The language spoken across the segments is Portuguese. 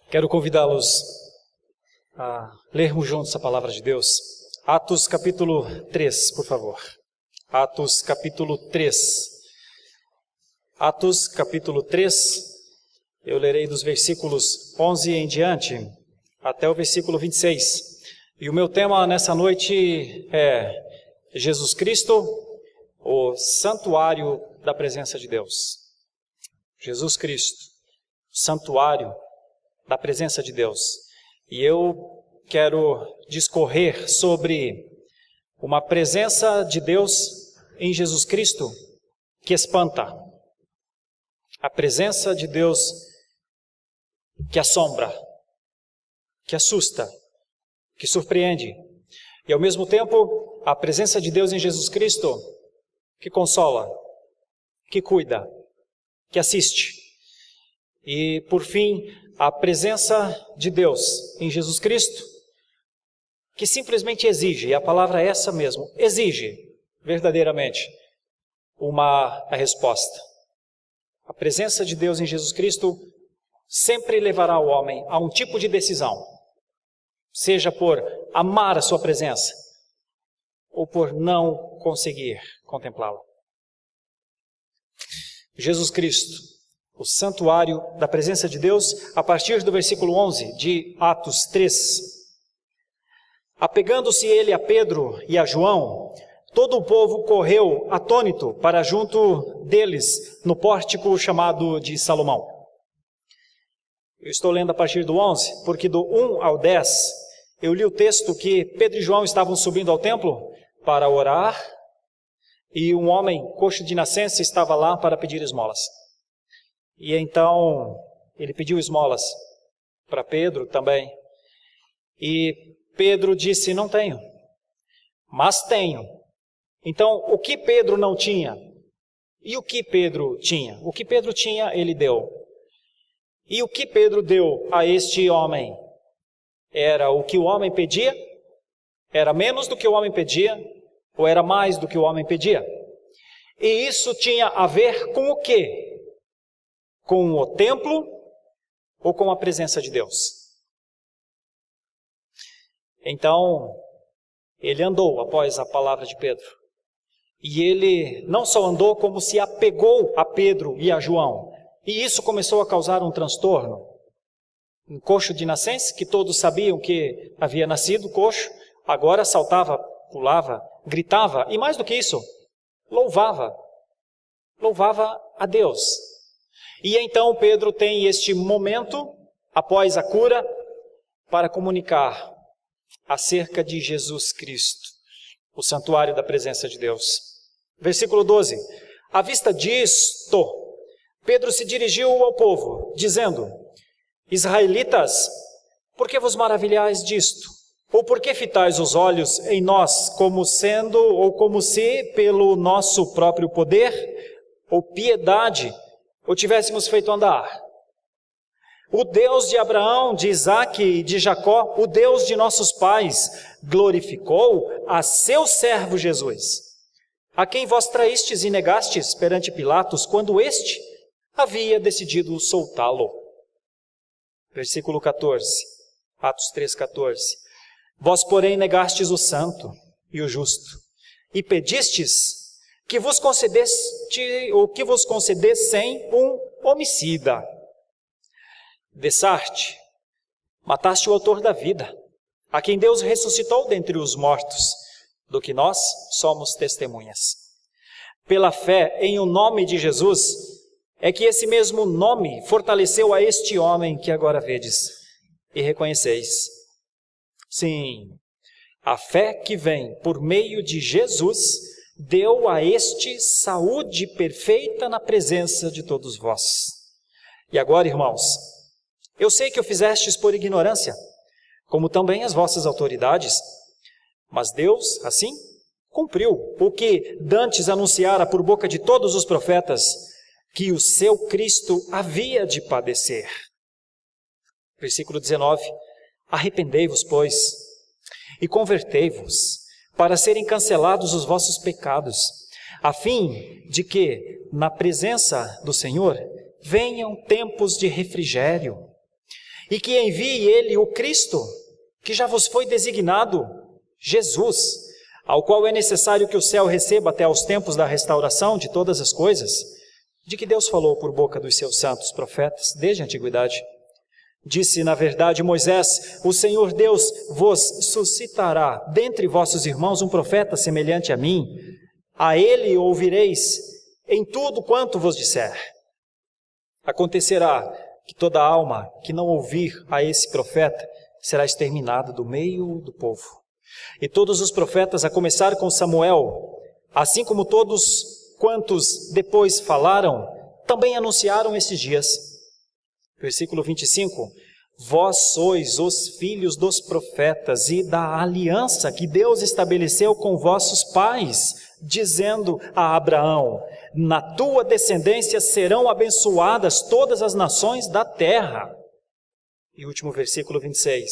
Quero convidá-los a lermos juntos a palavra de Deus. Atos capítulo 3, por favor. Atos capítulo 3. Atos capítulo 3, eu lerei dos versículos 11 em diante, até o versículo 26. E o meu tema nessa noite é Jesus Cristo, o santuário da presença de Deus. Jesus Cristo, santuário da presença de Deus. E eu quero discorrer sobre uma presença de Deus em Jesus Cristo que espanta. A presença de Deus que assombra, que assusta, que surpreende. E ao mesmo tempo, a presença de Deus em Jesus Cristo que consola, que cuida, que assiste. E, por fim, a presença de Deus em Jesus Cristo, que simplesmente exige, e a palavra é essa mesmo, exige verdadeiramente a resposta. A presença de Deus em Jesus Cristo sempre levará o homem a um tipo de decisão, seja por amar a sua presença, ou por não conseguir contemplá-la. Jesus Cristo, o santuário da presença de Deus, a partir do versículo 11 de Atos 3. Apegando-se ele a Pedro e a João, todo o povo correu atônito para junto deles, no pórtico chamado de Salomão. Eu estou lendo a partir do 11, porque do 1 ao 10, eu li o texto que Pedro e João estavam subindo ao templo para orar, e um homem coxo de nascença estava lá para pedir esmolas. E então ele pediu esmolas para Pedro também. E Pedro disse: não tenho, mas tenho. Então, o que Pedro não tinha? E o que Pedro tinha? O que Pedro tinha, ele deu. E o que Pedro deu a este homem? Era o que o homem pedia? Era menos do que o homem pedia? Ou era mais do que o homem pedia? E isso tinha a ver com o quê? Com o templo ou com a presença de Deus? Então, ele andou após a palavra de Pedro. E ele não só andou, como se apegou a Pedro e a João. E isso começou a causar um transtorno. Um coxo de nascença, que todos sabiam que havia nascido coxo, agora saltava, pulava, gritava, e mais do que isso, louvava a Deus. E então Pedro tem este momento, após a cura, para comunicar acerca de Jesus Cristo, o santuário da presença de Deus. Versículo 12. À vista disto, Pedro se dirigiu ao povo, dizendo: Israelitas, por que vos maravilhais disto? Ou por que fitais os olhos em nós, como se, pelo nosso próprio poder, ou piedade, ou tivéssemos feito andar? O Deus de Abraão, de Isaque e de Jacó, o Deus de nossos pais, glorificou a seu servo Jesus, a quem vós traístes e negastes perante Pilatos, quando este havia decidido soltá-lo. Versículo 14, Atos 3,14. Vós, porém, negastes o santo e o justo, e pedistes que vos concedessem um homicida. Dessarte, mataste o autor da vida, a quem Deus ressuscitou dentre os mortos, do que nós somos testemunhas. Pela fé em o nome de Jesus, é que esse mesmo nome fortaleceu a este homem que agora vedes e reconheceis. Sim, a fé que vem por meio de Jesus deu a este saúde perfeita na presença de todos vós. E agora, irmãos, eu sei que o fizestes por ignorância, como também as vossas autoridades, mas Deus, assim, cumpriu o que dantes anunciara por boca de todos os profetas, que o seu Cristo havia de padecer. Versículo 19. Arrependei-vos, pois, e convertei-vos, para serem cancelados os vossos pecados, a fim de que, na presença do Senhor, venham tempos de refrigério. e que envie ele o Cristo, que já vos foi designado, Jesus, ao qual é necessário que o céu receba até aos tempos da restauração de todas as coisas, de que Deus falou por boca dos seus santos profetas desde a antiguidade. Disse, na verdade, Moisés: o Senhor Deus vos suscitará dentre vossos irmãos um profeta semelhante a mim. A ele ouvireis em tudo quanto vos disser. Acontecerá que toda alma que não ouvir a esse profeta será exterminada do meio do povo. E todos os profetas, a começar com Samuel, assim como todos quantos depois falaram, também anunciaram esses dias. Versículo 25: vós sois os filhos dos profetas e da aliança que Deus estabeleceu com vossos pais, dizendo a Abraão: na tua descendência serão abençoadas todas as nações da terra. E último versículo 26: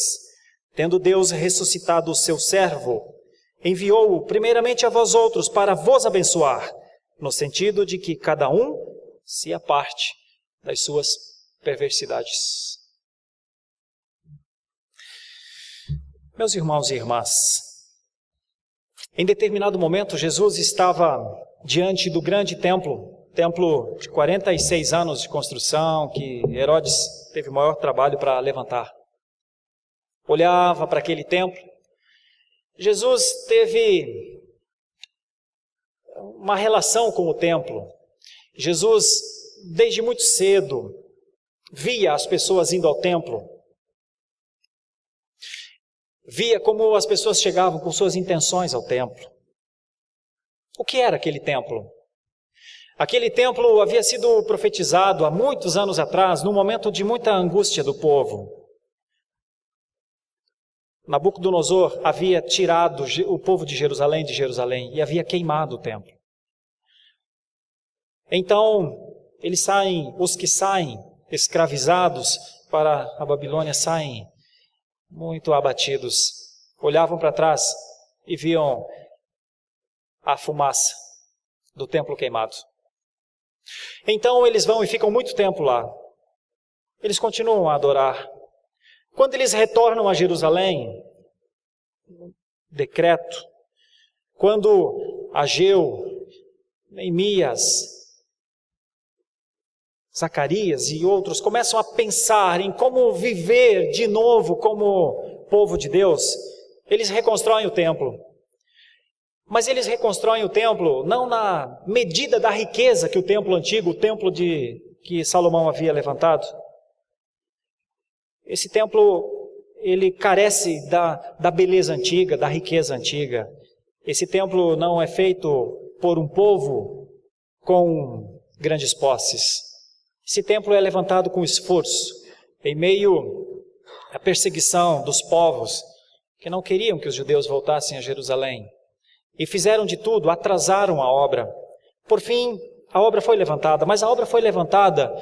tendo Deus ressuscitado o seu servo, enviou-o primeiramente a vós outros para vos abençoar, no sentido de que cada um se aparte das suas perversidades. Meus irmãos e irmãs, em determinado momento Jesus estava diante do grande templo de 46 anos de construção, que Herodes teve o maior trabalho para levantar. Olhava para aquele templo. Jesus teve uma relação com o templo. Jesus, desde muito cedo, via as pessoas indo ao templo. Via como as pessoas chegavam com suas intenções ao templo. O que era aquele templo? Aquele templo havia sido profetizado há muitos anos atrás, num momento de muita angústia do povo. Nabucodonosor havia tirado o povo de Jerusalém e havia queimado o templo. Então, os que saem escravizados para a Babilônia saem muito abatidos. Olhavam para trás e viam a fumaça do templo queimado. Então eles vão e ficam muito tempo lá. Eles continuam a adorar. Quando eles retornam a Jerusalém, decreto, quando Ageu, Neemias, Zacarias e outros começam a pensar em como viver de novo como povo de Deus, eles reconstroem o templo. Mas eles reconstroem o templo não na medida da riqueza que o templo antigo, o templo que Salomão havia levantado. Esse templo, ele carece da beleza antiga, da riqueza antiga. Esse templo não é feito por um povo com grandes posses. Esse templo é levantado com esforço, em meio à perseguição dos povos que não queriam que os judeus voltassem a Jerusalém. E fizeram de tudo, atrasaram a obra. Por fim, a obra foi levantada, mas a obra foi levantada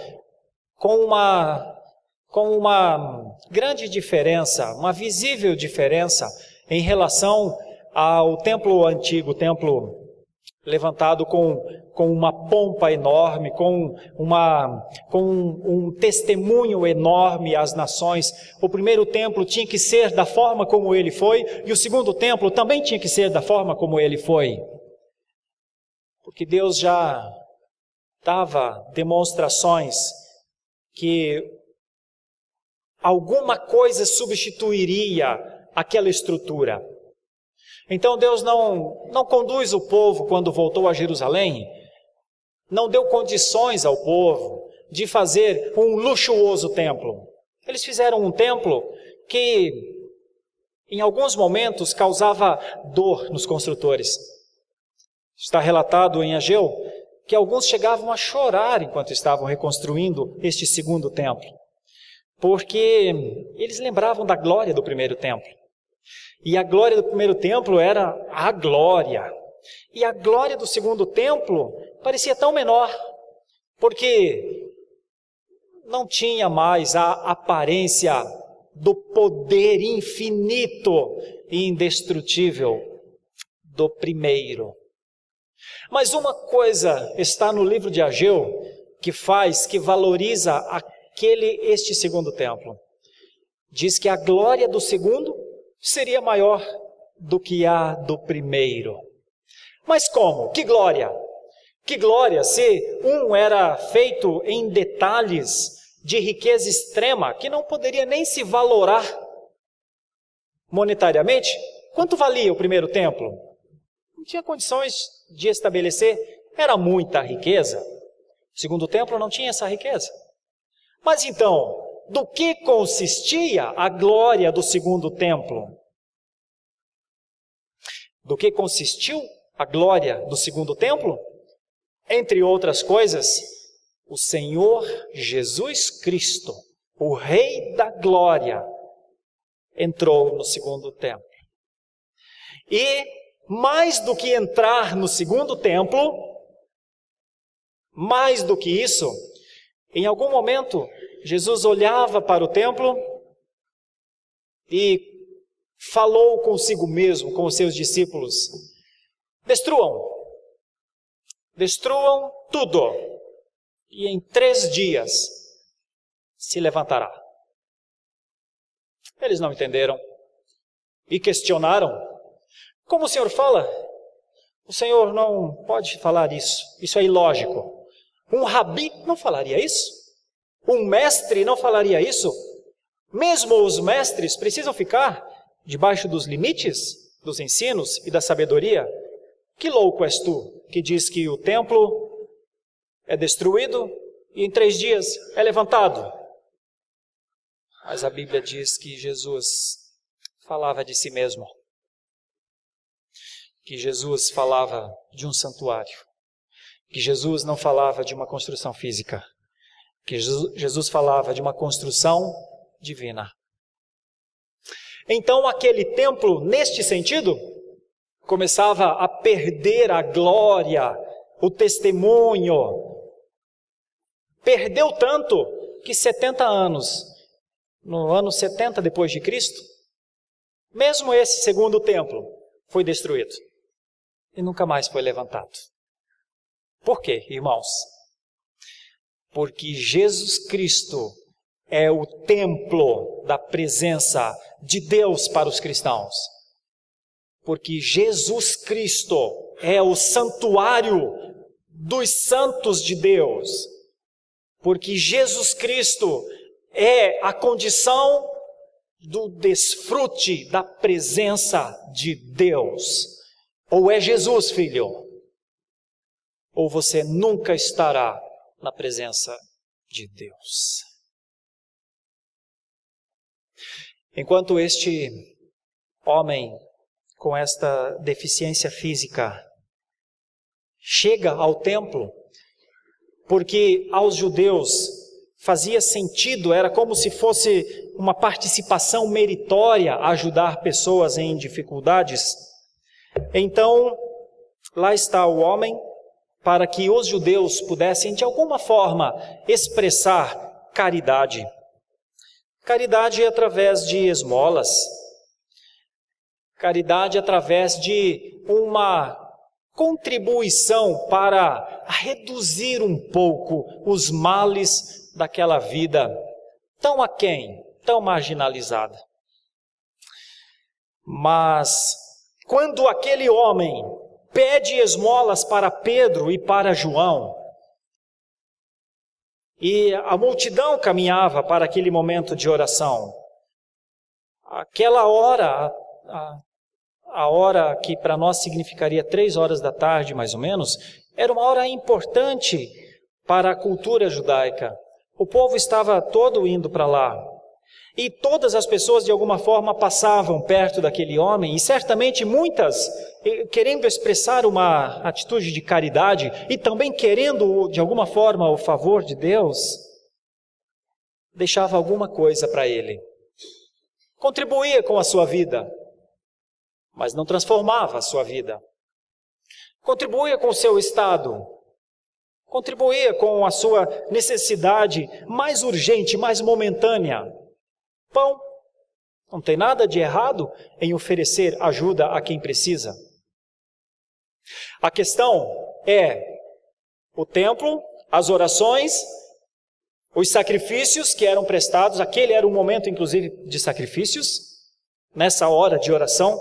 com uma grande diferença, uma visível diferença em relação ao templo antigo, o templo levantado com uma pompa enorme, com um testemunho enorme às nações. O primeiro templo tinha que ser da forma como ele foi, e o segundo templo também tinha que ser da forma como ele foi. Porque Deus já dava demonstrações que alguma coisa substituiria aquela estrutura. Então Deus não conduz o povo quando voltou a Jerusalém, não deu condições ao povo de fazer um luxuoso templo. Eles fizeram um templo que em alguns momentos causava dor nos construtores. Está relatado em Ageu que alguns chegavam a chorar enquanto estavam reconstruindo este segundo templo, porque eles lembravam da glória do primeiro templo. E a glória do primeiro templo era a glória. E a glória do segundo templo parecia tão menor, porque não tinha mais a aparência do poder infinito e indestrutível do primeiro. Mas uma coisa está no livro de Ageu que valoriza este segundo templo. diz que a glória do segundo seria maior do que a do primeiro. Mas como? Que glória? Que glória se um era feito em detalhes de riqueza extrema, que não poderia nem se valorar monetariamente? Quanto valia o primeiro templo? Não tinha condições de estabelecer, era muita riqueza. O segundo templo não tinha essa riqueza. Mas então, do que consistia a glória do segundo templo? Do que consistiu a glória do segundo templo? Entre outras coisas, o Senhor Jesus Cristo, o Rei da Glória, entrou no segundo templo. E mais do que entrar no segundo templo, mais do que isso, em algum momento, Jesus olhava para o templo e falou consigo mesmo, com os seus discípulos: destruam tudo, e em 3 dias se levantará. Eles não entenderam e questionaram: como o Senhor fala? O Senhor não pode falar isso, isso é ilógico. Um rabi não falaria isso? Um mestre não falaria isso? Mesmo os mestres precisam ficar debaixo dos limites dos ensinos e da sabedoria? Que louco és tu, que diz que o templo é destruído e em 3 dias é levantado. Mas a Bíblia diz que Jesus falava de si mesmo, que Jesus falava de um santuário, que Jesus não falava de uma construção física, que Jesus falava de uma construção divina. Então aquele templo, neste sentido, começava a perder a glória, o testemunho. Perdeu tanto que 70 anos, no ano 70 depois de Cristo, mesmo esse segundo templo foi destruído e nunca mais foi levantado. Por quê, irmãos? Porque Jesus Cristo é o templo da presença de Deus para os cristãos. Porque Jesus Cristo é o santuário dos santos de Deus. Porque Jesus Cristo é a condição do desfrute da presença de Deus. Ou é Jesus, filho, ou você nunca estará na presença de Deus. Enquanto este homem com esta deficiência física chega ao templo, porque aos judeus fazia sentido, era como se fosse uma participação meritória ajudar pessoas em dificuldades. Então, lá está o homem, para que os judeus pudessem de alguma forma expressar caridade. Caridade através de esmolas, caridade através de uma contribuição para reduzir um pouco os males daquela vida tão aquém, tão marginalizada. Mas quando aquele homem pede esmolas para Pedro e para João, e a multidão caminhava para aquele momento de oração, aquela hora, a hora que para nós significaria 3 horas da tarde, mais ou menos, era uma hora importante para a cultura judaica. O povo estava todo indo para lá. E todas as pessoas, de alguma forma, passavam perto daquele homem, e certamente muitas, querendo expressar uma atitude de caridade, e também querendo, de alguma forma, o favor de Deus, deixava alguma coisa para ele. Contribuía com a sua vida, mas não transformava a sua vida. Contribuía com o seu estado, contribuía com a sua necessidade mais urgente, mais momentânea. Pão. Não tem nada de errado em oferecer ajuda a quem precisa. A questão é o templo, as orações, Os sacrifícios que eram prestados, aquele era um momento inclusive de sacrifícios, nessa hora de oração,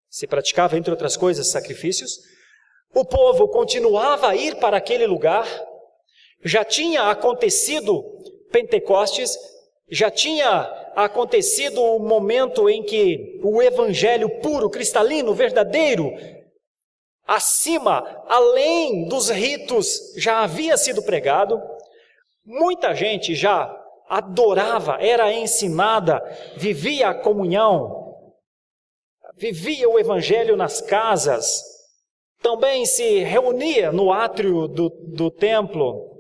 se praticava, entre outras coisas, sacrifícios. O povo continuava a ir para aquele lugar, já tinha acontecido Pentecostes, já tinha acontecido o momento em que o evangelho puro, cristalino, verdadeiro, acima, além dos ritos, já havia sido pregado. Muita gente já adorava, era ensinada, vivia a comunhão, vivia o evangelho nas casas, também se reunia no átrio do templo.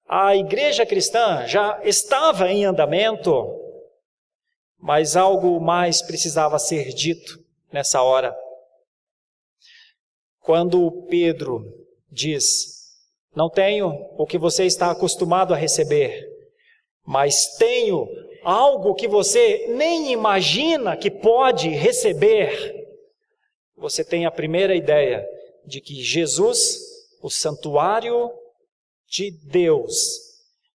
A igreja cristã já estava em andamento, mas algo mais precisava ser dito nessa hora. Quando Pedro diz: não tenho o que você está acostumado a receber, mas tenho algo que você nem imagina que pode receber, você tem a primeira ideia de que Jesus, o santuário de Deus,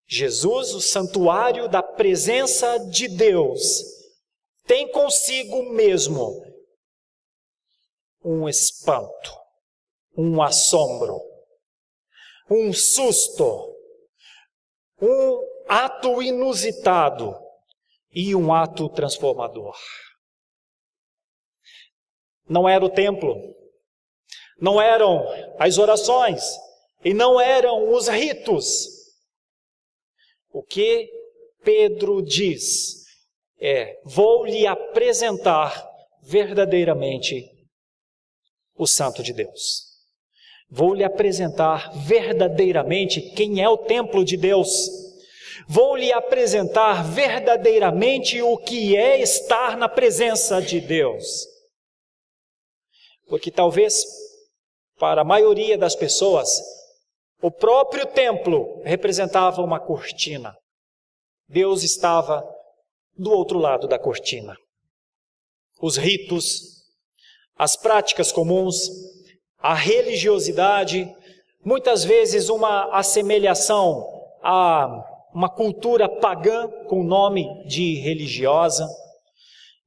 Jesus, o santuário da presença de Deus, tem consigo mesmo um espanto, um assombro, um susto, um ato inusitado e um ato transformador. Não era o templo, não eram as orações e não eram os ritos. O que Pedro diz é: vou lhe apresentar verdadeiramente o Santo de Deus. Vou lhe apresentar verdadeiramente quem é o templo de Deus. Vou lhe apresentar verdadeiramente o que é estar na presença de Deus. Porque talvez, para a maioria das pessoas, o próprio templo representava uma cortina. Deus estava do outro lado da cortina. Os ritos, as práticas comuns, a religiosidade, muitas vezes uma assemelhação a uma cultura pagã com nome de religiosa,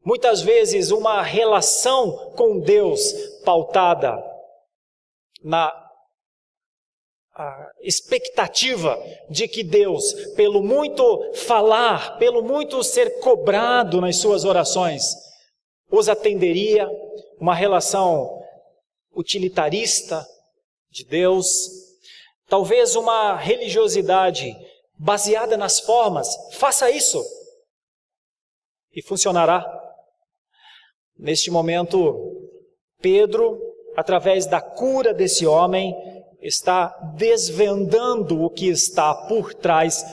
muitas vezes uma relação com Deus pautada na expectativa de que Deus, pelo muito falar, pelo muito ser cobrado nas suas orações, os atenderia, uma relação utilitarista de Deus, talvez uma religiosidade baseada nas formas. Faça isso e funcionará. Neste momento, Pedro, através da cura desse homem, está desvendando o que está por trás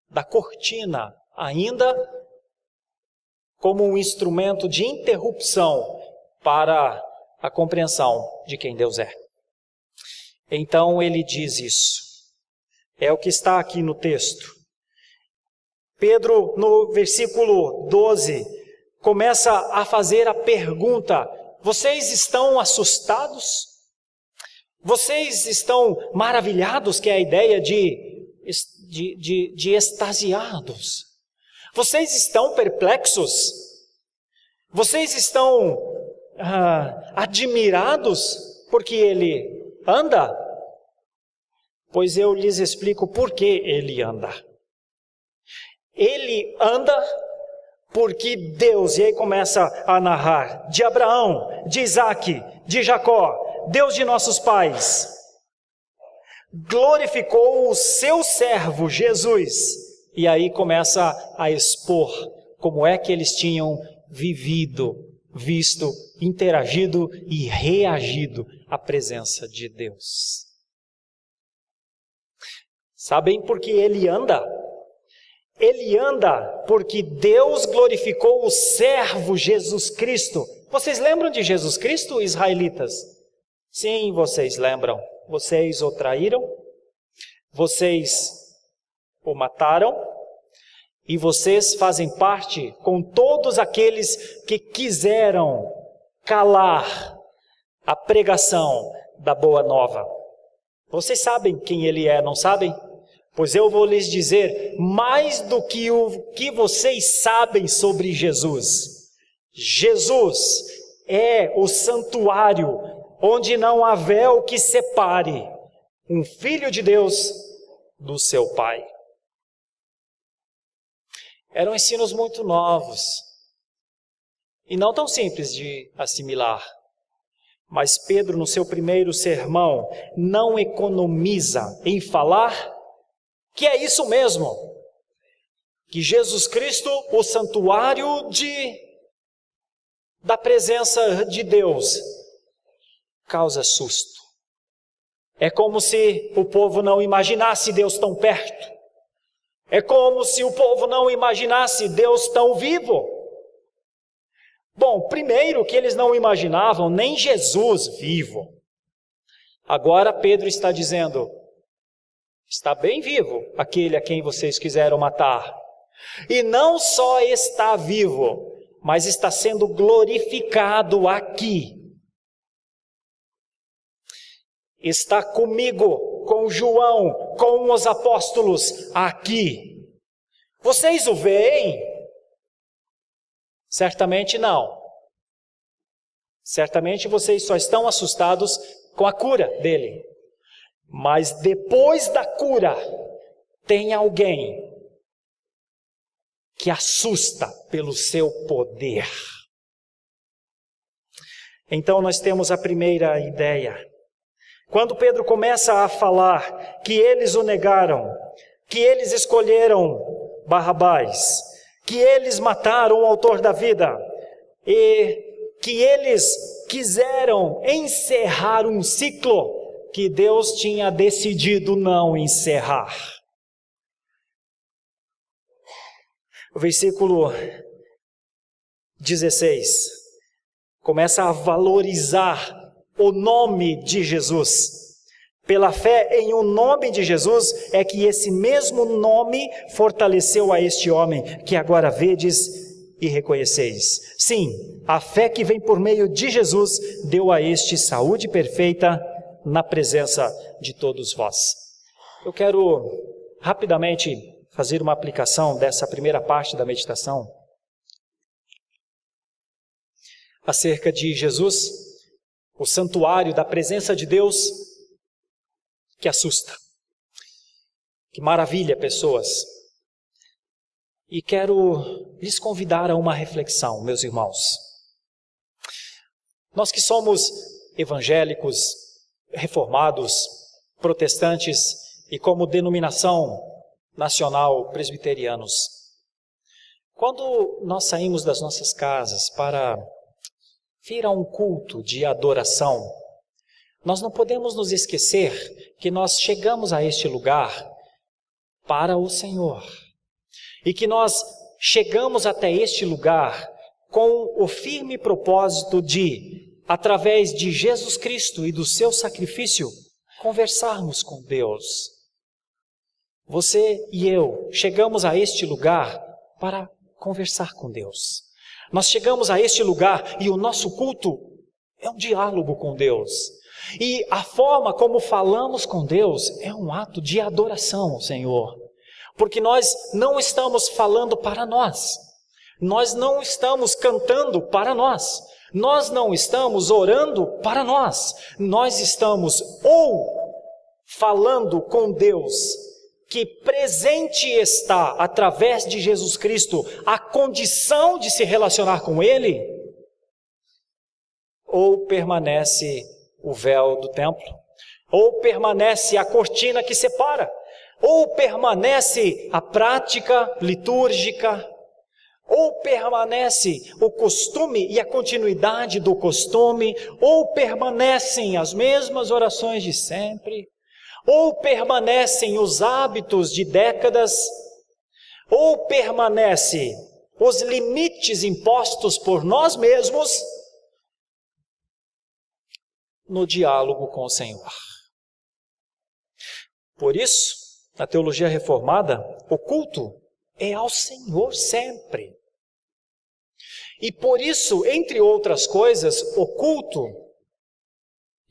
da cortina, ainda como um instrumento de interrupção para a compreensão de quem Deus é. Então ele diz isso. É o que está aqui no texto. Pedro, no versículo 12, começa a fazer a pergunta: vocês estão assustados? Vocês estão maravilhados, que é a ideia de extasiados? Vocês estão perplexos? Vocês estão admirados porque ele anda? Pois eu lhes explico por que ele anda. Ele anda porque Deus, e aí começa a narrar, de Abraão, de Isaque, de Jacó, Deus de nossos pais, glorificou o seu servo Jesus. E aí começa a expor como é que eles tinham vivido, visto, interagido e reagido à presença de Deus. Sabem por que ele anda? Ele anda porque Deus glorificou o servo Jesus Cristo. Vocês lembram de Jesus Cristo, israelitas? Sim, vocês lembram. Vocês o traíram, vocês o mataram, e vocês fazem parte com todos aqueles que quiseram calar a pregação da Boa Nova. Vocês sabem quem ele é, não sabem? Pois eu vou lhes dizer mais do que o que vocês sabem sobre Jesus. Jesus é o santuário onde não há véu que separe um filho de Deus do seu Pai. Eram ensinos muito novos e não tão simples de assimilar. Mas Pedro, no seu primeiro sermão, não economiza em falar que é isso mesmo, que Jesus Cristo, o santuário da presença de Deus, causa susto. É como se o povo não imaginasse Deus tão perto. É como se o povo não imaginasse Deus tão vivo. Bom, primeiro que eles não imaginavam nem Jesus vivo. Agora Pedro está dizendo: está bem vivo aquele a quem vocês quiseram matar. E não só está vivo, mas está sendo glorificado aqui. Está comigo, com João, com os apóstolos aqui. Vocês o veem? Certamente não. Certamente vocês só estão assustados com a cura dele. Mas depois da cura, tem alguém que assusta pelo seu poder. Então nós temos a primeira ideia. Quando Pedro começa a falar que eles o negaram, que eles escolheram Barrabás, que eles mataram o autor da vida e que eles quiseram encerrar um ciclo que Deus tinha decidido não encerrar. O versículo 16 começa a valorizar o nome de Jesus. Pela fé em o nome de Jesus é que esse mesmo nome fortaleceu a este homem, que agora vedes e reconheceis. Sim, a fé que vem por meio de Jesus deu a este saúde perfeita na presença de todos vós. Eu quero rapidamente fazer uma aplicação dessa primeira parte da meditação acerca de Jesus, o santuário da presença de Deus que assusta, que maravilha pessoas. E quero lhes convidar a uma reflexão, meus irmãos. Nós que somos evangélicos, reformados, protestantes e como denominação nacional presbiterianos, quando nós saímos das nossas casas para vir a um culto de adoração, nós não podemos nos esquecer que nós chegamos a este lugar para o Senhor e que nós chegamos até este lugar com o firme propósito de, através de Jesus Cristo e do seu sacrifício, conversarmos com Deus. Você e eu chegamos a este lugar para conversar com Deus. Nós chegamos a este lugar e o nosso culto é um diálogo com Deus. E a forma como falamos com Deus é um ato de adoração ao Senhor. Porque nós não estamos falando para nós. Nós não estamos cantando para nós. Nós não estamos orando para nós. Nós estamos ou falando com Deus, que presente está através de Jesus Cristo a condição de se relacionar com Ele, ou permanece o véu do templo, ou permanece a cortina que separa, ou permanece a prática litúrgica, ou permanece o costume e a continuidade do costume, ou permanecem as mesmas orações de sempre, ou permanecem os hábitos de décadas, ou permanece os limites impostos por nós mesmos no diálogo com o Senhor. Por isso, na teologia reformada, o culto é ao Senhor sempre. E por isso, entre outras coisas, o culto,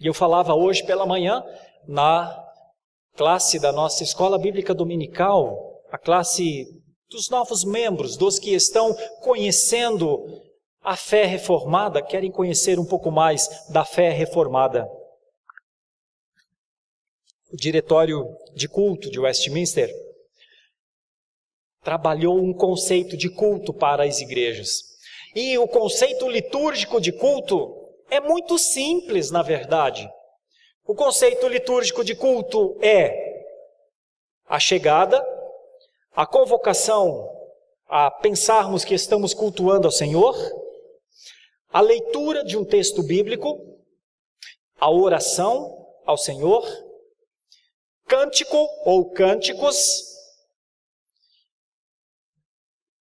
e eu falava hoje pela manhã, na classe da nossa escola bíblica dominical, a classe dos novos membros, dos que estão conhecendo a fé reformada, querem conhecer um pouco mais da fé reformada. O diretório de culto de Westminster trabalhou um conceito de culto para as igrejas. E o conceito litúrgico de culto é muito simples, na verdade. O conceito litúrgico de culto é a chegada, a convocação a pensarmos que estamos cultuando ao Senhor, a leitura de um texto bíblico, a oração ao Senhor, cântico ou cânticos,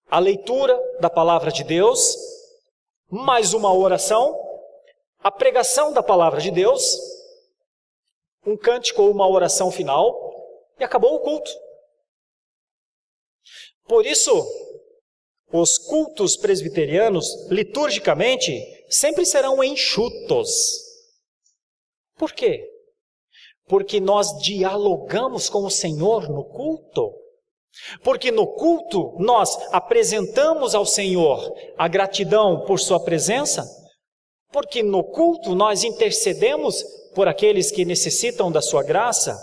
a leitura da palavra de Deus, mais uma oração, a pregação da palavra de Deus, um cântico ou uma oração final, e acabou o culto. Por isso, os cultos presbiterianos, liturgicamente, sempre serão enxutos. Por quê? Porque nós dialogamos com o Senhor no culto. Porque no culto nós apresentamos ao Senhor a gratidão por sua presença. Porque no culto nós intercedemos por aqueles que necessitam da sua graça.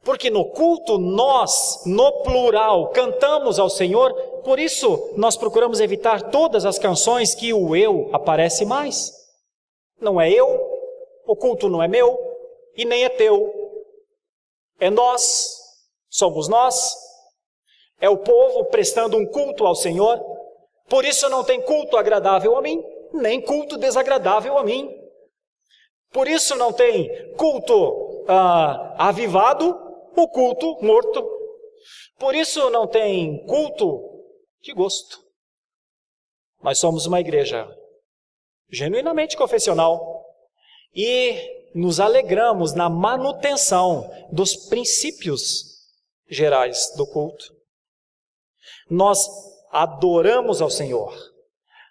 Porque no culto nós, no plural, cantamos ao Senhor. Por isso nós procuramos evitar todas as canções que o eu aparece mais. Não é eu, o culto não é meu e nem é teu. É nós, somos nós. É o povo prestando um culto ao Senhor. Por isso não tem culto agradável a mim, nem culto desagradável a mim. Por isso não tem culto avivado, o culto morto. Por isso não tem culto de gosto. Nós somos uma igreja genuinamente confessional e nos alegramos na manutenção dos princípios gerais do culto. Nós adoramos ao Senhor.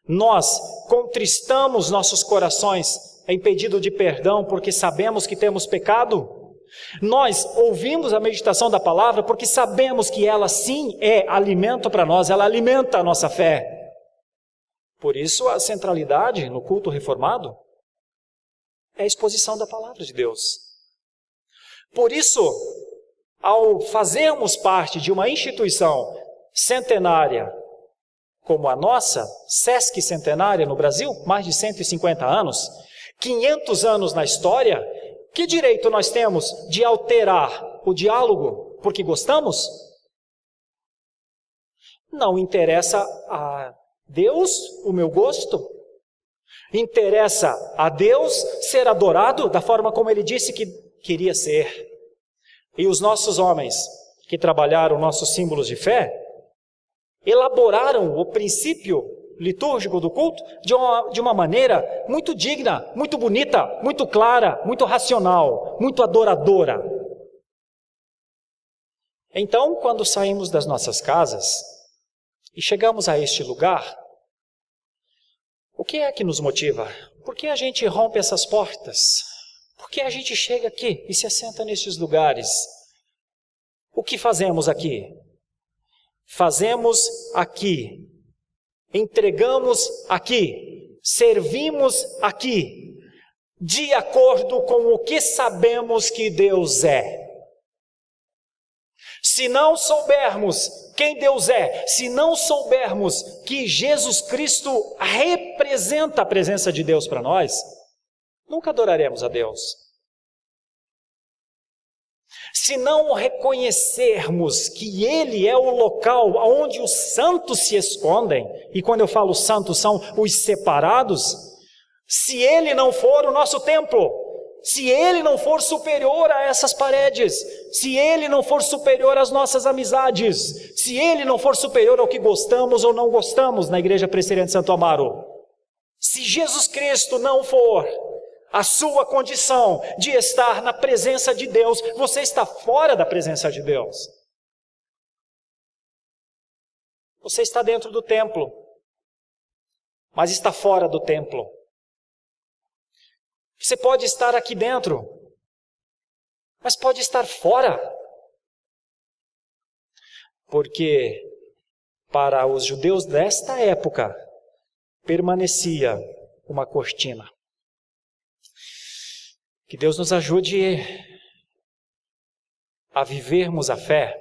Nós contristamos nossos corações em pedido de perdão porque sabemos que temos pecado. Nós ouvimos a meditação da palavra porque sabemos que ela sim é alimento para nós, ela alimenta a nossa fé. Por isso a centralidade no culto reformado é a exposição da palavra de Deus. Por isso, ao fazermos parte de uma instituição centenária como a nossa, Sesc centenária no Brasil, mais de 150 anos, 500 anos na história, que direito nós temos de alterar o diálogo porque gostamos? Não interessa a Deus o meu gosto. Interessa a Deus ser adorado da forma como Ele disse que queria ser. E os nossos homens que trabalharam nossos símbolos de fé, elaboraram o princípio litúrgico do culto de uma maneira muito digna, muito bonita, muito clara, muito racional, muito adoradora. Então, quando saímos das nossas casas e chegamos a este lugar, o que é que nos motiva? Por que a gente rompe essas portas? Por que a gente chega aqui e se assenta nestes lugares? O que fazemos aqui? Fazemos aqui, entregamos aqui, servimos aqui, de acordo com o que sabemos que Deus é. Se não soubermos quem Deus é, se não soubermos que Jesus Cristo representa a presença de Deus para nós, nunca adoraremos a Deus. Se não reconhecermos que Ele é o local onde os santos se escondem, e quando eu falo santos são os separados, se Ele não for o nosso templo, se Ele não for superior a essas paredes, se Ele não for superior às nossas amizades, se Ele não for superior ao que gostamos ou não gostamos na Igreja Presbiteriana de Santo Amaro, se Jesus Cristo não for a sua condição de estar na presença de Deus, você está fora da presença de Deus. Você está dentro do templo, mas está fora do templo. Você pode estar aqui dentro, mas pode estar fora. porque para os judeus desta época permanecia uma cortina. Que Deus nos ajude a vivermos a fé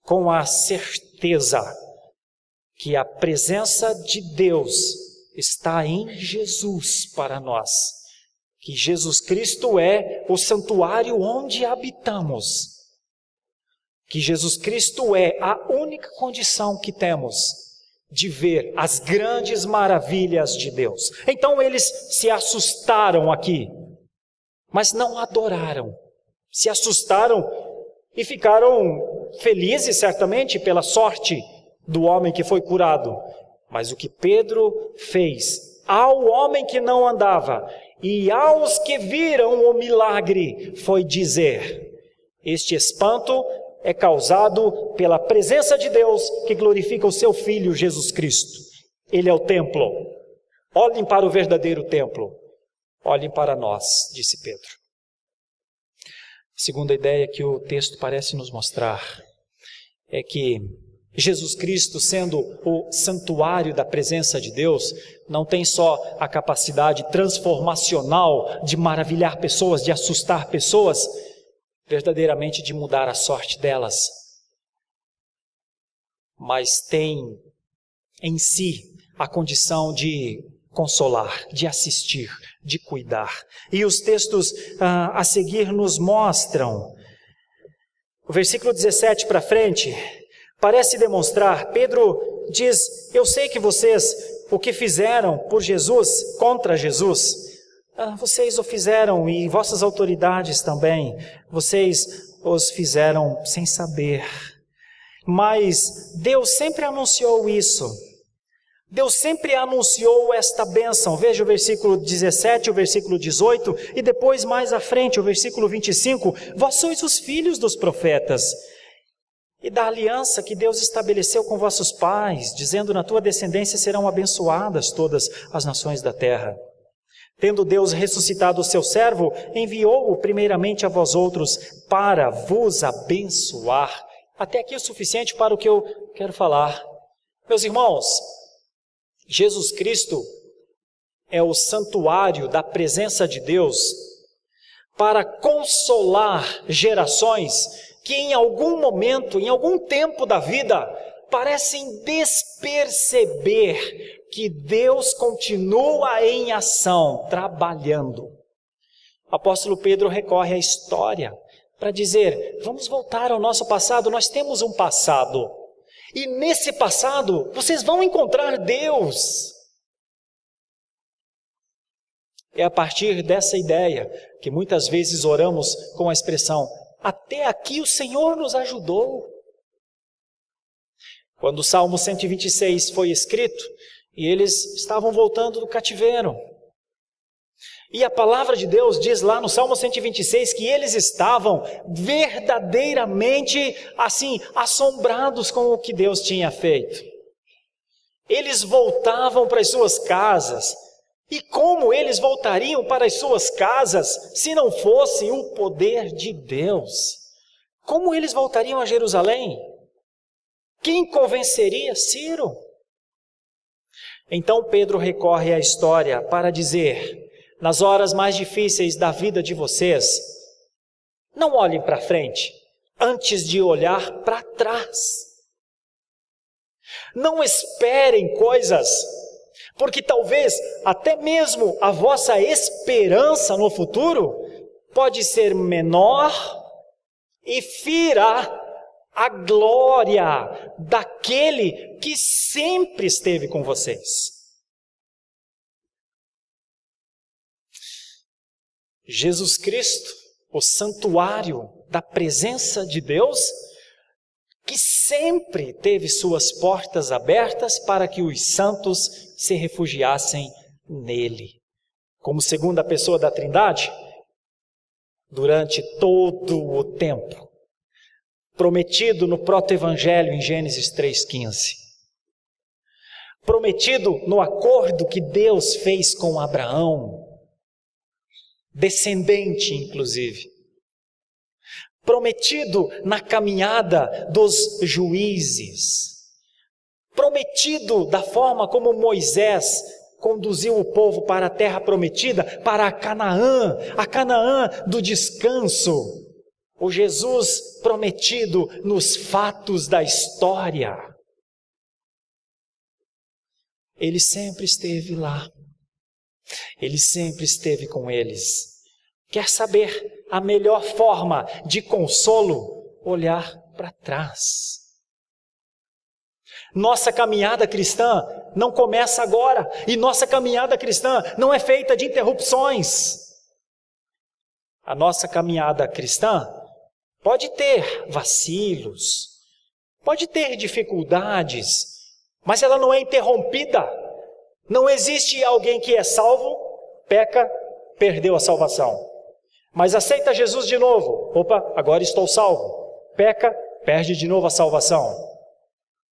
com a certeza que a presença de Deus está em Jesus para nós, que Jesus Cristo é o santuário onde habitamos, que Jesus Cristo é a única condição que temos de ver as grandes maravilhas de Deus. Então eles se assustaram aqui, mas não adoraram, se assustaram e ficaram felizes certamente pela sorte do homem que foi curado. Mas o que Pedro fez ao homem que não andava e aos que viram o milagre foi dizer: este espanto é causado pela presença de Deus que glorifica o seu Filho Jesus Cristo. Ele é o templo. Olhem para o verdadeiro templo. Olhem para nós, disse Pedro. A segunda ideia que o texto parece nos mostrar é que Jesus Cristo, sendo o santuário da presença de Deus, não tem só a capacidade transformacional de maravilhar pessoas, de assustar pessoas, verdadeiramente de mudar a sorte delas, mas tem em si a condição de consolar, de assistir, de cuidar. E os textos a seguir nos mostram. O versículo 17 para frente parece demonstrar, Pedro diz: eu sei que vocês, o que fizeram por Jesus, contra Jesus, vocês o fizeram e vossas autoridades também, vocês os fizeram sem saber. Mas Deus sempre anunciou isso. Deus sempre anunciou esta bênção. Veja o versículo 17, o versículo 18 e depois mais à frente o versículo 25. Vós sois os filhos dos profetas e da aliança que Deus estabeleceu com vossos pais, dizendo: na tua descendência serão abençoadas todas as nações da terra. Tendo Deus ressuscitado o seu servo, enviou-o primeiramente a vós outros para vos abençoar. Até aqui é o suficiente para o que eu quero falar. Meus irmãos, Jesus Cristo é o santuário da presença de Deus para consolar gerações que em algum momento, em algum tempo da vida, parecem desperceber que Deus continua em ação, trabalhando. O apóstolo Pedro recorre à história para dizer: vamos voltar ao nosso passado, nós temos um passado. E nesse passado, vocês vão encontrar Deus. É a partir dessa ideia que muitas vezes oramos com a expressão: até aqui o Senhor nos ajudou. Quando o Salmo 126 foi escrito, e eles estavam voltando do cativeiro, e a palavra de Deus diz lá no Salmo 126 que eles estavam verdadeiramente assim, assombrados com o que Deus tinha feito. Eles voltavam para as suas casas. E como eles voltariam para as suas casas se não fosse o poder de Deus? Como eles voltariam a Jerusalém? Quem convenceria Ciro? Então Pedro recorre à história para dizer: nas horas mais difíceis da vida de vocês, não olhem para frente antes de olhar para trás. Não esperem coisas, porque talvez até mesmo a vossa esperança no futuro pode ser menor e fira a glória daquele que sempre esteve com vocês. Jesus Cristo, o santuário da presença de Deus, que sempre teve suas portas abertas para que os santos se refugiassem nele. Como segunda pessoa da Trindade, durante todo o tempo, prometido no proto-evangelho em Gênesis 3,15. Prometido no acordo que Deus fez com Abraão, descendente inclusive. prometido na caminhada dos juízes, prometido da forma como Moisés conduziu o povo para a terra prometida, para a Canaã do descanso. O Jesus prometido nos fatos da história. Ele sempre esteve lá. Ele sempre esteve com eles. Quer saber a melhor forma de consolo? Olhar para trás. Nossa caminhada cristã não começa agora. E nossa caminhada cristã não é feita de interrupções. A nossa caminhada cristã pode ter vacilos, pode ter dificuldades, mas ela não é interrompida. Não existe alguém que é salvo, peca, perdeu a salvação. Mas aceita Jesus de novo. Opa, agora estou salvo. Peca, perde de novo a salvação.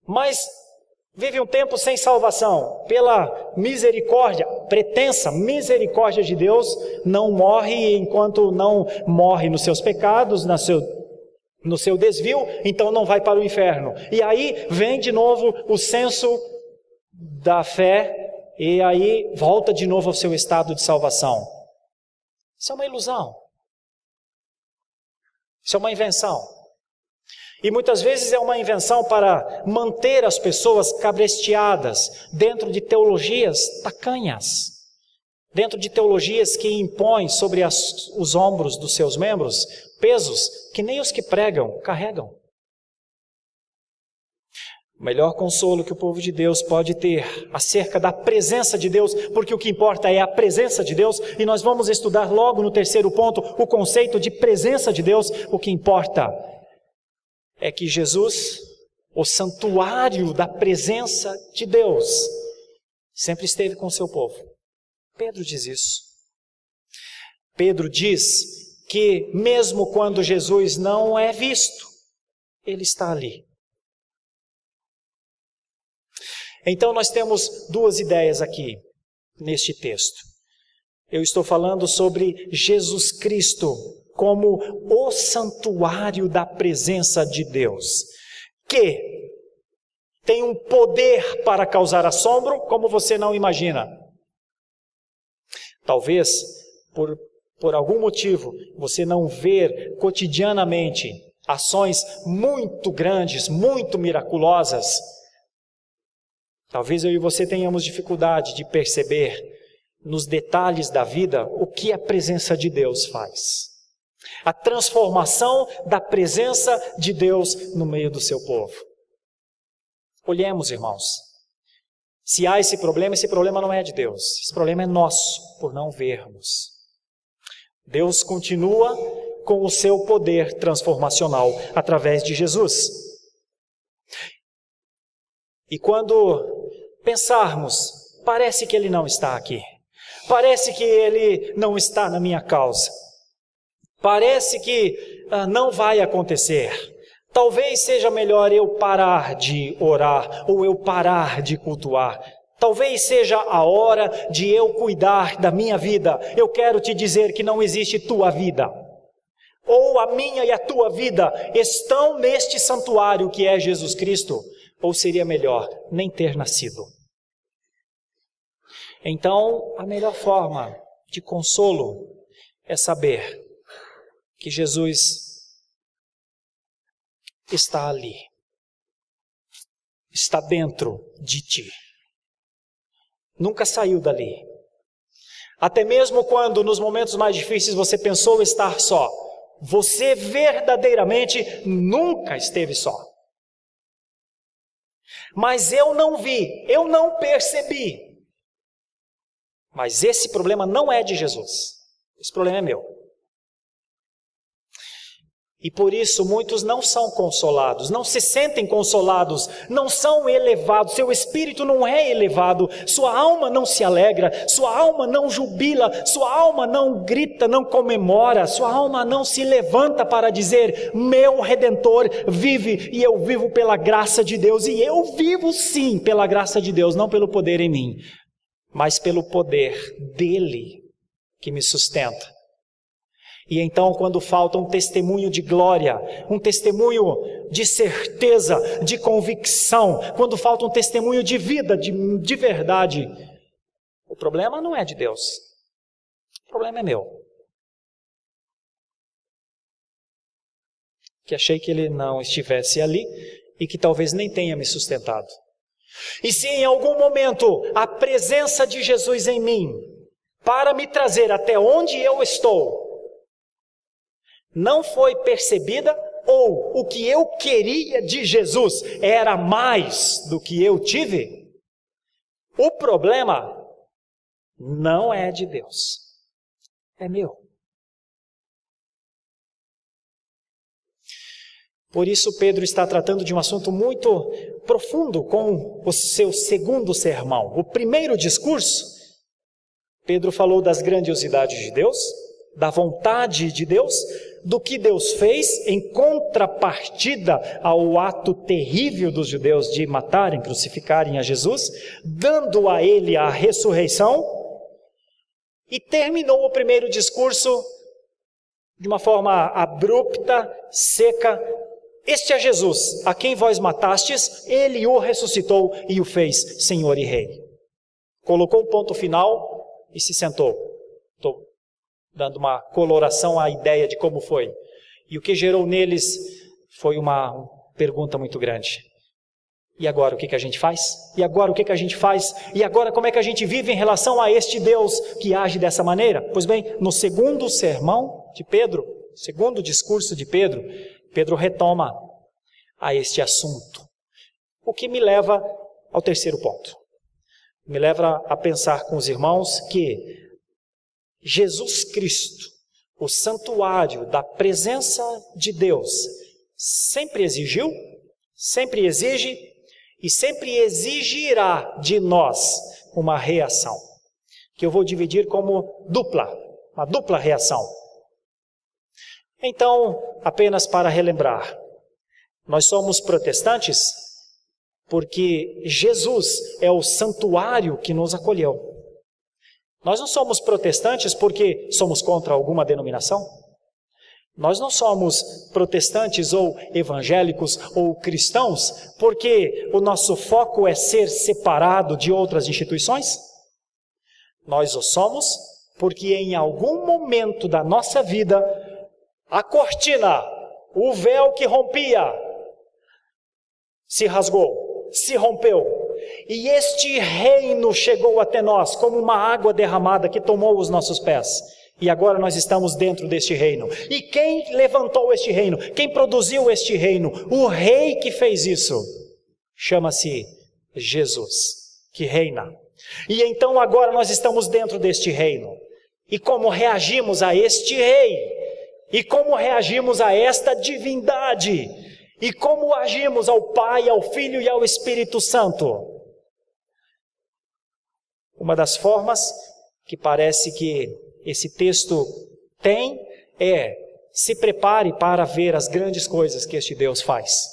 Mas vive um tempo sem salvação. Pela misericórdia, pretensa misericórdia de Deus, não morre enquanto não morre nos seus pecados, no seu desvio, então não vai para o inferno. E aí vem de novo o senso da fé, e aí volta de novo ao seu estado de salvação. Isso é uma ilusão. Isso é uma invenção. E muitas vezes é uma invenção para manter as pessoas cabresteadas dentro de teologias tacanhas, dentro de teologias que impõem sobre os ombros dos seus membros pesos que nem os que pregam carregam. O melhor consolo que o povo de Deus pode ter acerca da presença de Deus, porque o que importa é a presença de Deus, e nós vamos estudar logo no terceiro ponto o conceito de presença de Deus. O que importa é que Jesus, o santuário da presença de Deus, sempre esteve com o seu povo. Pedro diz isso. Pedro diz que mesmo quando Jesus não é visto, ele está ali. Então nós temos duas ideias aqui neste texto. Eu estou falando sobre Jesus Cristo como o santuário da presença de Deus, que tem um poder para causar assombro como você não imagina. Talvez por algum motivo você não ver cotidianamente ações muito grandes, muito miraculosas. Talvez eu e você tenhamos dificuldade de perceber nos detalhes da vida o que a presença de Deus faz. A transformação da presença de Deus no meio do seu povo. Olhemos, irmãos. Se há esse problema não é de Deus. Esse problema é nosso, por não vermos. Deus continua com o seu poder transformacional através de Jesus. E quando pensarmos, parece que Ele não está aqui. Parece que Ele não está na minha causa. Parece que não vai acontecer. Talvez seja melhor eu parar de orar ou eu parar de cultuar. Talvez seja a hora de eu cuidar da minha vida. Eu quero te dizer que não existe tua vida. Ou a minha e a tua vida estão neste santuário que é Jesus Cristo. Ou seria melhor nem ter nascido. Então, a melhor forma de consolo é saber que Jesus está ali, está dentro de ti, nunca saiu dali. Até mesmo quando nos momentos mais difíceis você pensou estar só, você verdadeiramente nunca esteve só. Mas eu não vi, eu não percebi. Mas esse problema não é de Jesus, esse problema é meu. E por isso muitos não são consolados, não se sentem consolados, não são elevados, seu espírito não é elevado, sua alma não se alegra, sua alma não jubila, sua alma não grita, não comemora, sua alma não se levanta para dizer, meu Redentor vive e eu vivo pela graça de Deus, e eu vivo sim pela graça de Deus, não pelo poder em mim, mas pelo poder dele que me sustenta. E então, quando falta um testemunho de glória, um testemunho de certeza, de convicção, quando falta um testemunho de vida, de verdade, o problema não é de Deus, o problema é meu. Que achei que Ele não estivesse ali e que talvez nem tenha me sustentado. E se em algum momento a presença de Jesus em mim, para me trazer até onde eu estou, não foi percebida, ou o que eu queria de Jesus era mais do que eu tive, o problema não é de Deus, é meu. Por isso Pedro está tratando de um assunto muito profundo com o seu segundo sermão. O primeiro discurso, Pedro falou das grandiosidades de Deus, da vontade de Deus, do que Deus fez em contrapartida ao ato terrível dos judeus de matarem, crucificarem a Jesus, dando a ele a ressurreição, e terminou o primeiro discurso de uma forma abrupta, seca. Este é Jesus, a quem vós matastes, ele o ressuscitou e o fez Senhor e Rei. Colocou um ponto final e se sentou. Estou dando uma coloração à ideia de como foi. E o que gerou neles foi uma pergunta muito grande. E agora o que a gente faz? E agora o que a gente faz? E agora como é que a gente vive em relação a este Deus que age dessa maneira? Pois bem, no segundo sermão de Pedro, segundo discurso de Pedro, Pedro retoma a este assunto. O que me leva ao terceiro ponto. Me leva a pensar com os irmãos que Jesus Cristo, o santuário da presença de Deus, sempre exigiu, sempre exige e sempre exigirá de nós uma reação, que eu vou dividir como uma dupla reação. Então, apenas para relembrar, nós somos protestantes porque Jesus é o santuário que nos acolheu. Nós não somos protestantes porque somos contra alguma denominação. Nós não somos protestantes ou evangélicos ou cristãos porque o nosso foco é ser separado de outras instituições. Nós o somos porque em algum momento da nossa vida, a cortina, o véu que rompia, se rasgou, se rompeu. E este reino chegou até nós como uma água derramada que tomou os nossos pés. E agora nós estamos dentro deste reino. E quem levantou este reino? Quem produziu este reino? O rei que fez isso chama-se Jesus, que reina. E então agora nós estamos dentro deste reino. E como reagimos a este rei? E como reagimos a esta divindade? E como agimos ao Pai, ao Filho e ao Espírito Santo? Uma das formas que parece que esse texto tem é: se prepare para ver as grandes coisas que este Deus faz.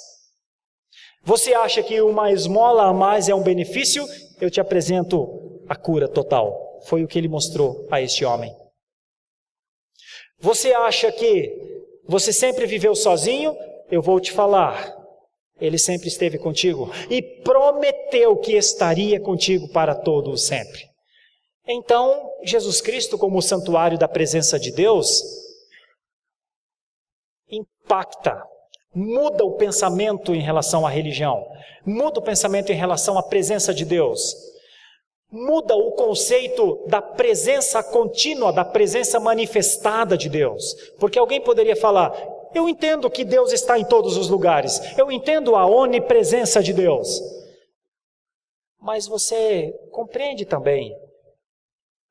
Você acha que uma esmola a mais é um benefício? Eu te apresento a cura total. Foi o que ele mostrou a este homem. Você acha que você sempre viveu sozinho? Eu vou te falar. Ele sempre esteve contigo e prometeu que estaria contigo para todo o sempre. Então, Jesus Cristo, como o santuário da presença de Deus, impacta, muda o pensamento em relação à religião, muda o pensamento em relação à presença de Deus, muda o conceito da presença contínua, da presença manifestada de Deus. Porque alguém poderia falar: eu entendo que Deus está em todos os lugares, eu entendo a onipresença de Deus. Mas você compreende também,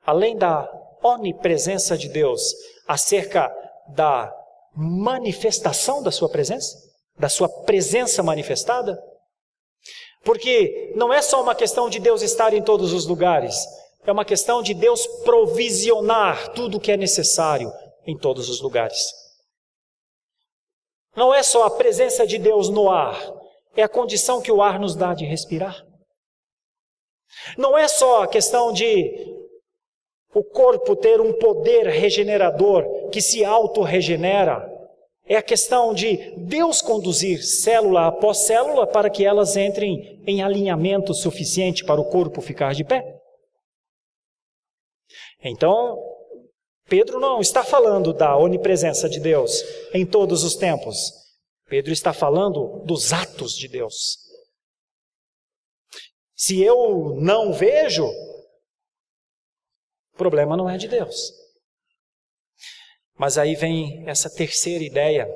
além da onipresença de Deus, acerca da manifestação da sua presença? Da sua presença manifestada? Porque não é só uma questão de Deus estar em todos os lugares, é uma questão de Deus provisionar tudo o que é necessário em todos os lugares. Não é só a presença de Deus no ar, é a condição que o ar nos dá de respirar. Não é só a questão de o corpo ter um poder regenerador que se auto-regenera. É a questão de Deus conduzir célula após célula para que elas entrem em alinhamento suficiente para o corpo ficar de pé. Então, Pedro não está falando da onipresença de Deus em todos os tempos. Pedro está falando dos atos de Deus. Se eu não vejo, o problema não é de Deus. Mas aí vem essa terceira ideia,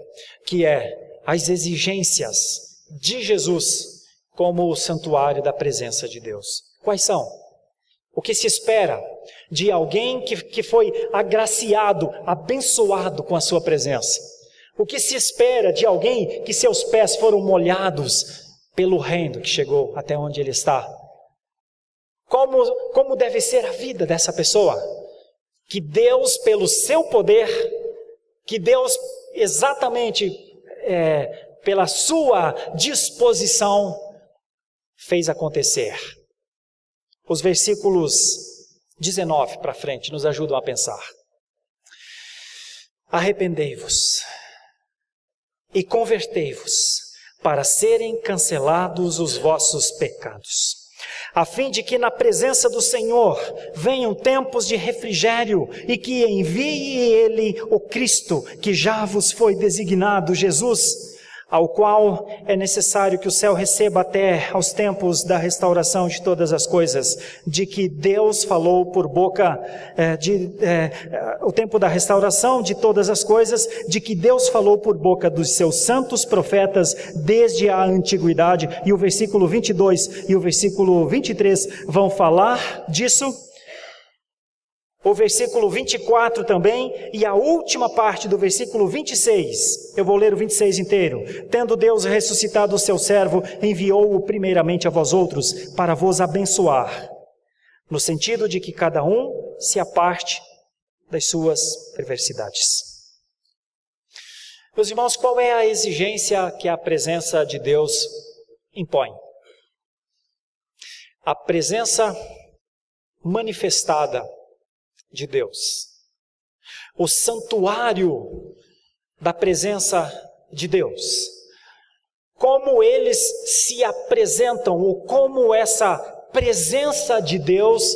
que é as exigências de Jesus como o santuário da presença de Deus. Quais são? O que se espera de alguém que foi agraciado, abençoado com a sua presença? O que se espera de alguém que seus pés foram molhados pelo reino que chegou até onde ele está? Como deve ser a vida dessa pessoa? Que Deus, pelo seu poder, que Deus exatamente pela sua disposição, fez acontecer. Os versículos 19 para frente nos ajudam a pensar. Arrependei-vos e convertei-vos para serem cancelados os vossos pecados, a fim de que na presença do Senhor venham tempos de refrigério e que envie Ele o Cristo, que já vos foi designado, Jesus, ao qual é necessário que o céu receba até aos tempos da restauração de todas as coisas, de que Deus falou por boca, o tempo da restauração de todas as coisas, de que Deus falou por boca dos seus santos profetas desde a antiguidade. E o versículo 22 e o versículo 23 vão falar disso. O versículo 24 também, e a última parte do versículo 26, eu vou ler o 26 inteiro. Tendo Deus ressuscitado o seu servo, enviou-o primeiramente a vós outros, para vos abençoar, no sentido de que cada um se aparte das suas perversidades. Meus irmãos, qual é a exigência que a presença de Deus impõe? A presença manifestada de Deus, o santuário da presença de Deus, como eles se apresentam, ou como essa presença de Deus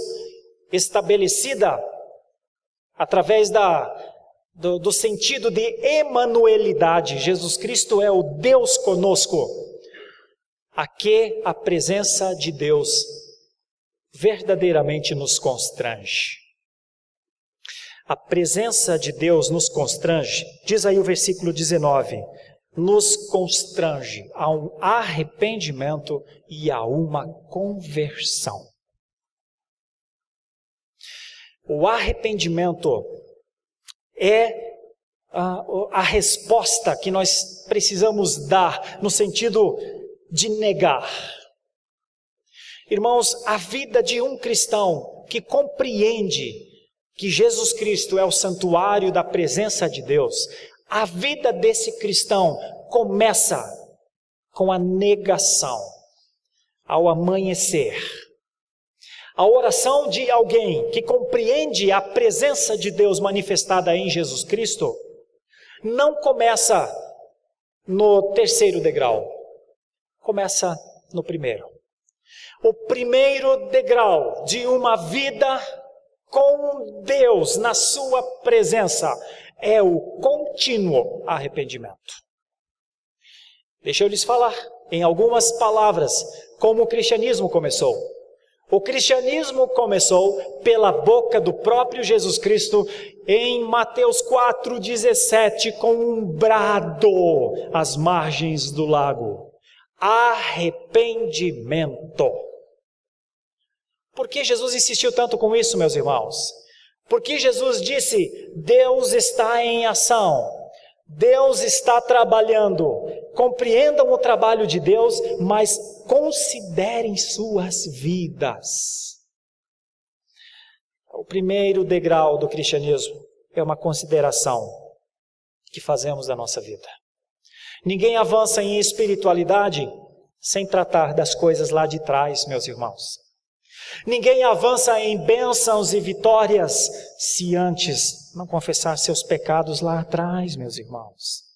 estabelecida através do sentido de emanuelidade, Jesus Cristo é o Deus conosco, a que a presença de Deus verdadeiramente nos constrange. A presença de Deus nos constrange, diz aí o versículo 19, nos constrange a um arrependimento e a uma conversão. O arrependimento é a resposta que nós precisamos dar no sentido de negar. Irmãos, a vida de um cristão que compreende que Jesus Cristo é o santuário da presença de Deus, a vida desse cristão começa com a negação ao amanhecer. A oração de alguém que compreende a presença de Deus manifestada em Jesus Cristo não começa no terceiro degrau, começa no primeiro. O primeiro degrau de uma vida com Deus na sua presença é o contínuo arrependimento. Deixa eu lhes falar em algumas palavras como o cristianismo começou. O cristianismo começou pela boca do próprio Jesus Cristo em Mateus 4,17 com um brado às margens do lago. Arrependimento. Por que Jesus insistiu tanto com isso, meus irmãos? Porque Jesus disse, Deus está em ação, Deus está trabalhando. Compreendam o trabalho de Deus, mas considerem suas vidas. O primeiro degrau do cristianismo é uma consideração que fazemos da nossa vida. Ninguém avança em espiritualidade sem tratar das coisas lá de trás, meus irmãos. Ninguém avança em bênçãos e vitórias se antes não confessar seus pecados lá atrás, meus irmãos.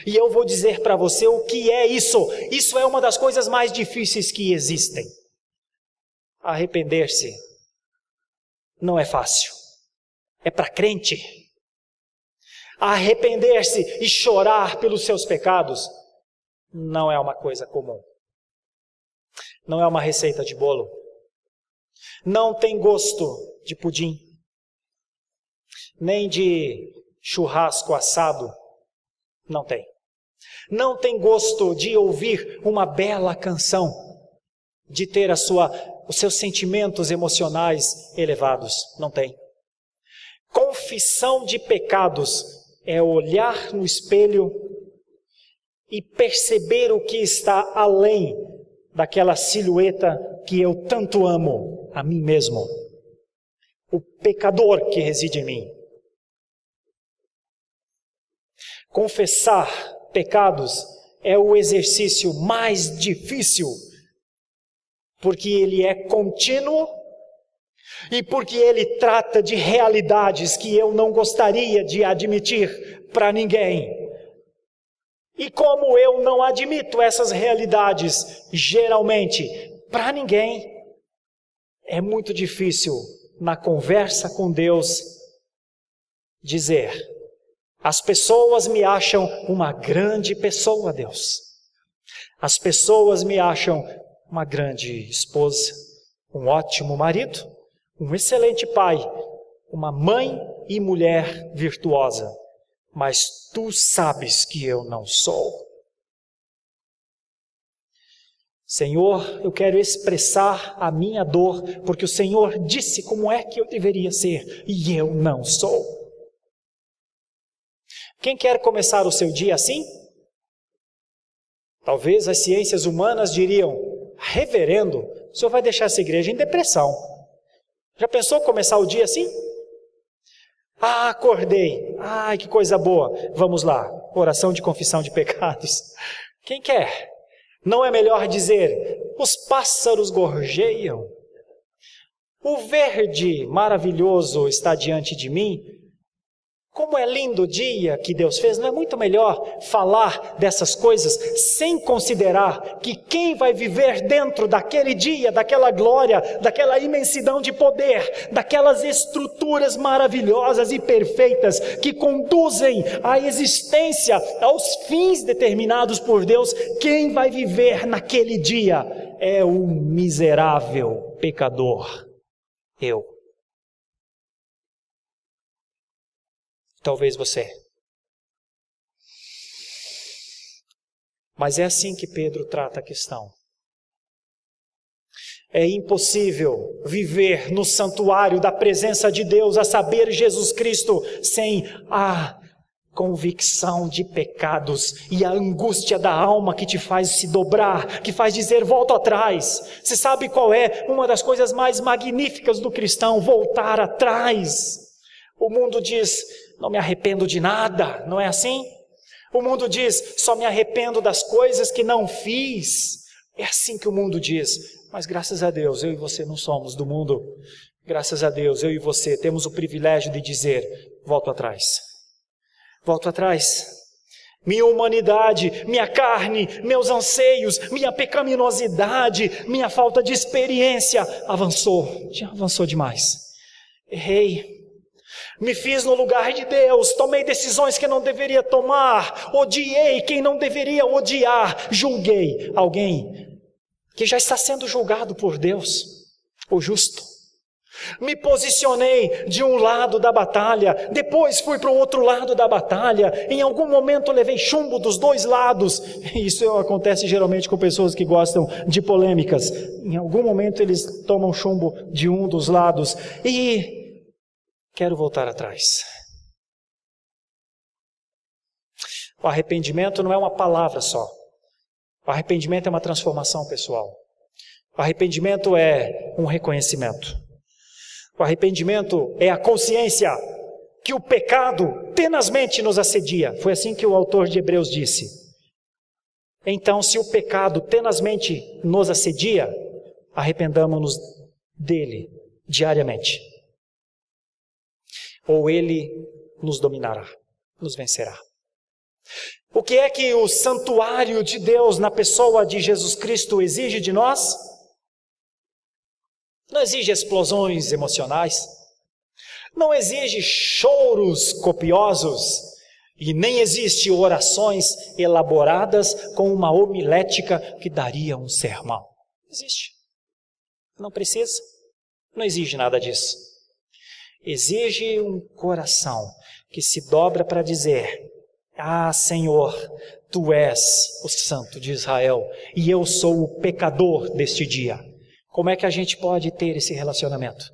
E eu vou dizer para você o que é isso. Isso é uma das coisas mais difíceis que existem. Arrepender-se não é fácil. É para crente. Arrepender-se e chorar pelos seus pecados não é uma coisa comum. Não é uma receita de bolo. Não tem gosto de pudim, nem de churrasco assado. Não tem. Não tem gosto de ouvir uma bela canção, de ter os seus sentimentos emocionais elevados. Não tem. Confissão de pecados é olhar no espelho e perceber o que está além daquela silhueta que eu tanto amo, a mim mesmo. O pecador que reside em mim. Confessar pecados é o exercício mais difícil, porque ele é contínuo e porque ele trata de realidades que eu não gostaria de admitir para ninguém. E como eu não admito essas realidades, geralmente, para ninguém, é muito difícil, na conversa com Deus, dizer: as pessoas me acham uma grande pessoa, Deus. As pessoas me acham uma grande esposa, um ótimo marido, um excelente pai, uma mãe e mulher virtuosa. Mas tu sabes que eu não sou. Senhor, eu quero expressar a minha dor, porque o Senhor disse como é que eu deveria ser, e eu não sou. Quem quer começar o seu dia assim? Talvez as ciências humanas diriam: reverendo, o senhor vai deixar essa igreja em depressão. Já pensou começar o dia assim? Ah, acordei. Ai, que coisa boa. Vamos lá. Oração de confissão de pecados. Quem quer? Não é melhor dizer: os pássaros gorjeiam. O verde maravilhoso está diante de mim. Como é lindo o dia que Deus fez. Não é muito melhor falar dessas coisas sem considerar que quem vai viver dentro daquele dia, daquela glória, daquela imensidão de poder, daquelas estruturas maravilhosas e perfeitas que conduzem a existência aos fins determinados por Deus, quem vai viver naquele dia é o miserável pecador, eu. Talvez você. Mas é assim que Pedro trata a questão. É impossível viver no santuário da presença de Deus, a saber, Jesus Cristo, sem a convicção de pecados e a angústia da alma que te faz se dobrar, que faz dizer: volto atrás. Você sabe qual é uma das coisas mais magníficas do cristão? Voltar atrás. O mundo diz: não me arrependo de nada, não é assim? O mundo diz: só me arrependo das coisas que não fiz. É assim que o mundo diz. Mas graças a Deus, eu e você não somos do mundo. Graças a Deus, eu e você temos o privilégio de dizer: volto atrás. Volto atrás. Minha humanidade, minha carne, meus anseios, minha pecaminosidade, minha falta de experiência avançou demais. Errei. Me fiz no lugar de Deus, tomei decisões que não deveria tomar, odiei quem não deveria odiar, julguei alguém que já está sendo julgado por Deus, o justo. Me posicionei de um lado da batalha, depois fui para o outro lado da batalha, em algum momento levei chumbo dos dois lados. Isso acontece geralmente com pessoas que gostam de polêmicas. Em algum momento eles tomam chumbo de um dos lados e quero voltar atrás. O arrependimento não é uma palavra só. O arrependimento é uma transformação pessoal. O arrependimento é um reconhecimento. O arrependimento é a consciência que o pecado tenazmente nos assedia. Foi assim que o autor de Hebreus disse. Então, se o pecado tenazmente nos assedia, arrependamo-nos dele diariamente, ou ele nos dominará, nos vencerá. O que é que o santuário de Deus na pessoa de Jesus Cristo exige de nós? Não exige explosões emocionais, não exige choros copiosos e nem existe orações elaboradas com uma homilética que daria um sermão. Não existe. Não precisa. Não exige nada disso. Exige um coração que se dobra para dizer: ah, Senhor, Tu és o Santo de Israel e eu sou o pecador deste dia. Como é que a gente pode ter esse relacionamento?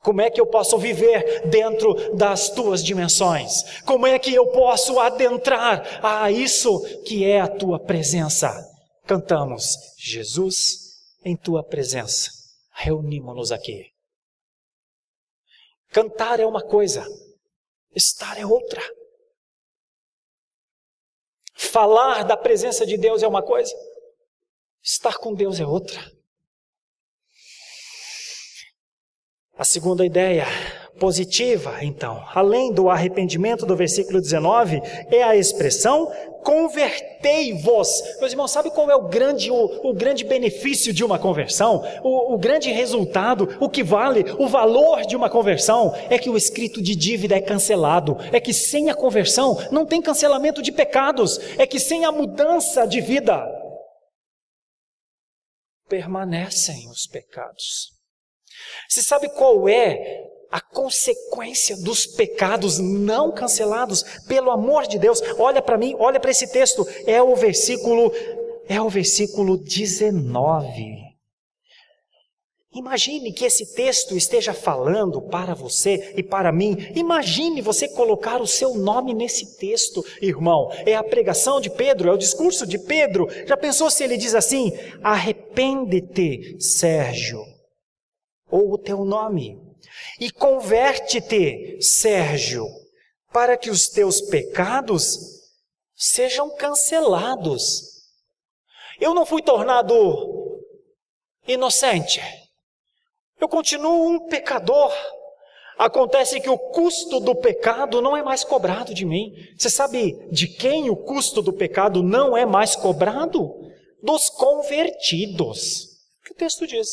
Como é que eu posso viver dentro das Tuas dimensões? Como é que eu posso adentrar a isso que é a Tua presença? Cantamos: Jesus, em Tua presença, reunimos-nos aqui. Cantar é uma coisa, estar é outra. Falar da presença de Deus é uma coisa, estar com Deus é outra. A segunda ideia positiva, então, além do arrependimento do versículo 19, é a expressão convertei-vos. Meus irmãos, sabe qual é o grande benefício de uma conversão? O grande resultado, o que vale, o valor de uma conversão é que o escrito de dívida é cancelado, é que sem a conversão não tem cancelamento de pecados, é que sem a mudança de vida permanecem os pecados. Você sabe qual é a consequência dos pecados não cancelados? Pelo amor de Deus, olha para mim, olha para esse texto, é o versículo 19. Imagine que esse texto esteja falando para você e para mim. Imagine você colocar o seu nome nesse texto, irmão. É a pregação de Pedro, é o discurso de Pedro. Já pensou se ele diz assim: arrepende-te, Sérgio, ou o teu nome, e converte-te, Sérgio, para que os teus pecados sejam cancelados. Eu não fui tornado inocente, eu continuo um pecador. Acontece que o custo do pecado não é mais cobrado de mim. Você sabe de quem o custo do pecado não é mais cobrado? Dos convertidos. O que o texto diz?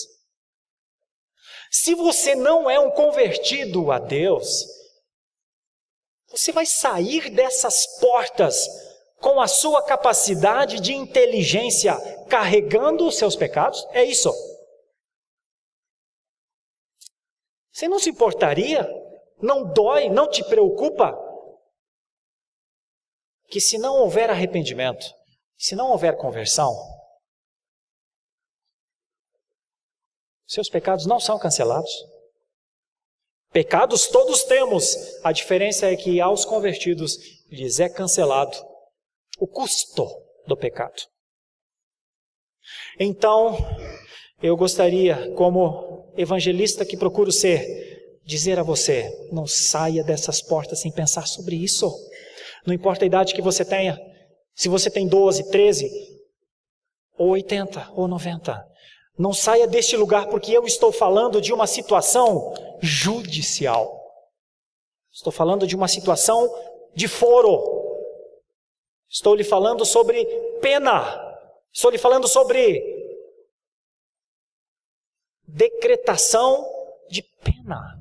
Se você não é um convertido a Deus, você vai sair dessas portas com a sua capacidade de inteligência carregando os seus pecados? É isso. Você não se importaria? Não dói? Não te preocupa? Que se não houver arrependimento, se não houver conversão, seus pecados não são cancelados. Pecados todos temos. A diferença é que aos convertidos lhes é cancelado o custo do pecado. Então, eu gostaria, como evangelista que procuro ser, dizer a você: não saia dessas portas sem pensar sobre isso. Não importa a idade que você tenha, se você tem 12, 13, ou 80, ou 90. Não saia deste lugar porque eu estou falando de uma situação judicial. Estou falando de uma situação de foro. Estou lhe falando sobre pena. Estou lhe falando sobre decretação de pena.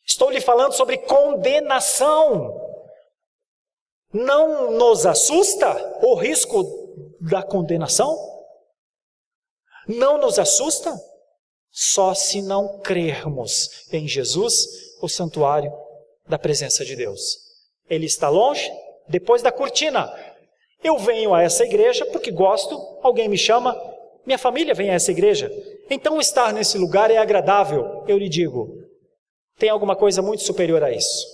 Estou lhe falando sobre condenação. Não nos assusta o risco da condenação? Não nos assusta? Só se não crermos em Jesus, o santuário da presença de Deus. Ele está longe, depois da cortina. Eu venho a essa igreja porque gosto, alguém me chama, minha família vem a essa igreja. Então estar nesse lugar é agradável. Eu lhe digo, tem alguma coisa muito superior a isso.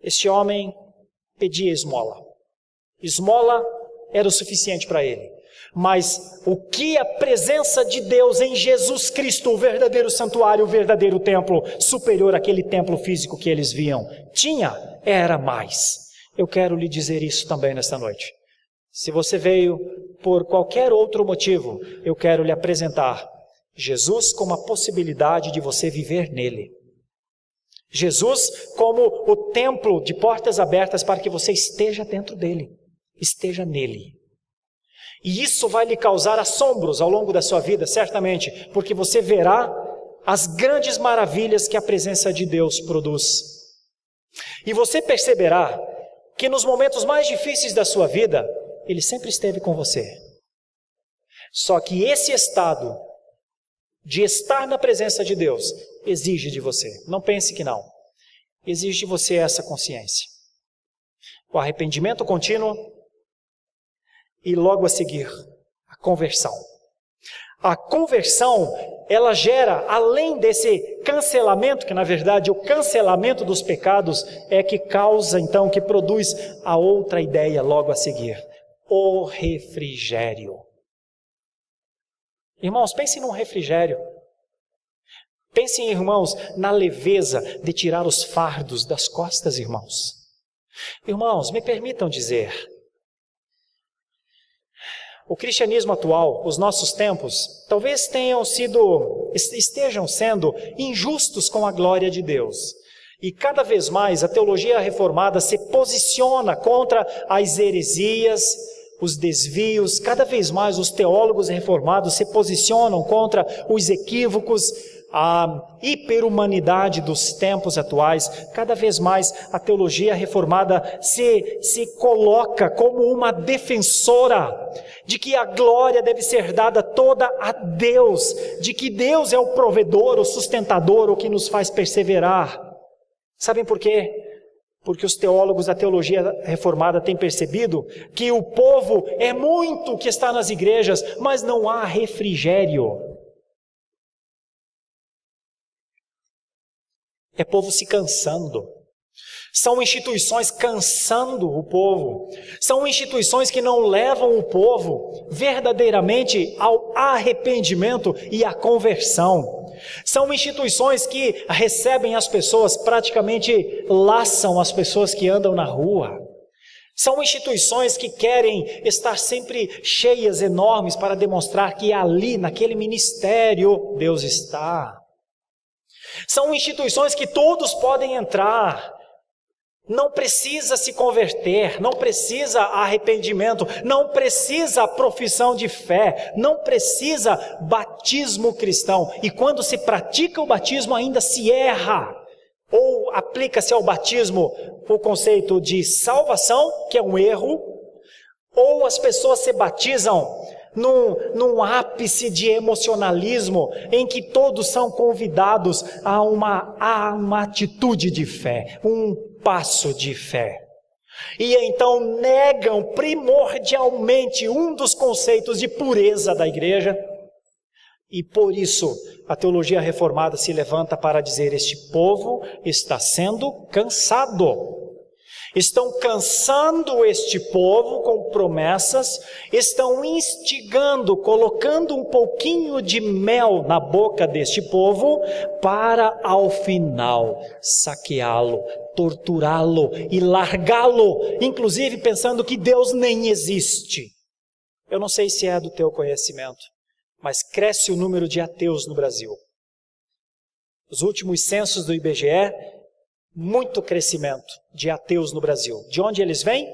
Este homem pedia esmola. Esmola era o suficiente para ele. Mas o que a presença de Deus em Jesus Cristo, o verdadeiro santuário, o verdadeiro templo, superior àquele templo físico que eles viam, tinha, era mais. Eu quero lhe dizer isso também nesta noite. Se você veio por qualquer outro motivo, eu quero lhe apresentar Jesus como a possibilidade de você viver nele. Jesus como o templo de portas abertas para que você esteja dentro dele, esteja nele. E isso vai lhe causar assombros ao longo da sua vida, certamente, porque você verá as grandes maravilhas que a presença de Deus produz. E você perceberá que nos momentos mais difíceis da sua vida, Ele sempre esteve com você. Só que esse estado de estar na presença de Deus exige de você. Não pense que não. Exige de você essa consciência. O arrependimento contínuo e logo a seguir, a conversão. A conversão, ela gera, além desse cancelamento, que na verdade o cancelamento dos pecados é que causa, então, que produz a outra ideia logo a seguir. O refrigério. Irmãos, pensem num refrigério. Pensem, irmãos, na leveza de tirar os fardos das costas, irmãos. Irmãos, me permitam dizer, o cristianismo atual, os nossos tempos, talvez estejam sendo injustos com a glória de Deus. E cada vez mais a teologia reformada se posiciona contra as heresias, os desvios. Cada vez mais os teólogos reformados se posicionam contra os equívocos, a hiperhumanidade dos tempos atuais. Cada vez mais a teologia reformada se coloca como uma defensora de que a glória deve ser dada toda a Deus, de que Deus é o provedor, o sustentador, o que nos faz perseverar. Sabem por quê? Porque os teólogos da teologia reformada têm percebido que o povo é muito que está nas igrejas, mas não há refrigério. É povo se cansando. São instituições cansando o povo. São instituições que não levam o povo verdadeiramente ao arrependimento e à conversão. São instituições que recebem as pessoas, praticamente laçam as pessoas que andam na rua. São instituições que querem estar sempre cheias, enormes, para demonstrar que ali, naquele ministério, Deus está. São instituições que todos podem entrar. Não precisa se converter, não precisa arrependimento, não precisa profissão de fé, não precisa batismo cristão. E quando se pratica o batismo ainda se erra. Ou aplica-se ao batismo o conceito de salvação, que é um erro, ou as pessoas se batizam num ápice de emocionalismo, em que todos são convidados a uma atitude de fé, um passo de fé. E então negam primordialmente um dos conceitos de pureza da igreja. E por isso a teologia reformada se levanta para dizer: este povo está sendo cansado. Estão cansando este povo com promessas, estão instigando, colocando um pouquinho de mel na boca deste povo, para ao final saqueá-lo, torturá-lo e largá-lo, inclusive pensando que Deus nem existe. Eu não sei se é do teu conhecimento, mas cresce o número de ateus no Brasil. Os últimos censos do IBGE, muito crescimento de ateus no Brasil. De onde eles vêm?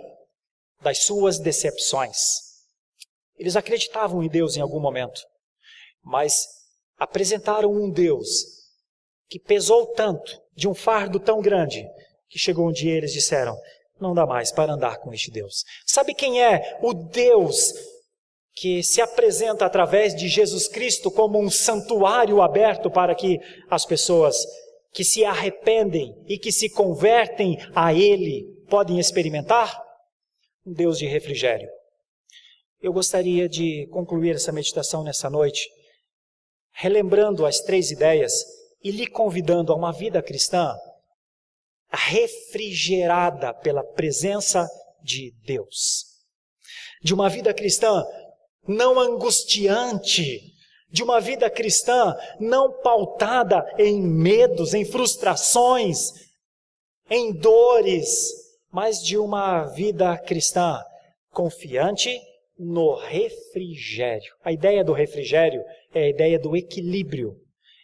Das suas decepções. Eles acreditavam em Deus em algum momento, mas apresentaram um Deus que pesou tanto, de um fardo tão grande, que chegou um dia e eles disseram: não dá mais para andar com este Deus. Sabe quem é o Deus que se apresenta através de Jesus Cristo como um santuário aberto para que as pessoas que se arrependem e que se convertem a Ele podem experimentar? Um Deus de refrigério. Eu gostaria de concluir essa meditação nessa noite, relembrando as 3 ideias e lhe convidando a uma vida cristã refrigerada pela presença de Deus. De uma vida cristã não angustiante, de uma vida cristã não pautada em medos, em frustrações, em dores, mas de uma vida cristã confiante no refrigério. A ideia do refrigério é a ideia do equilíbrio.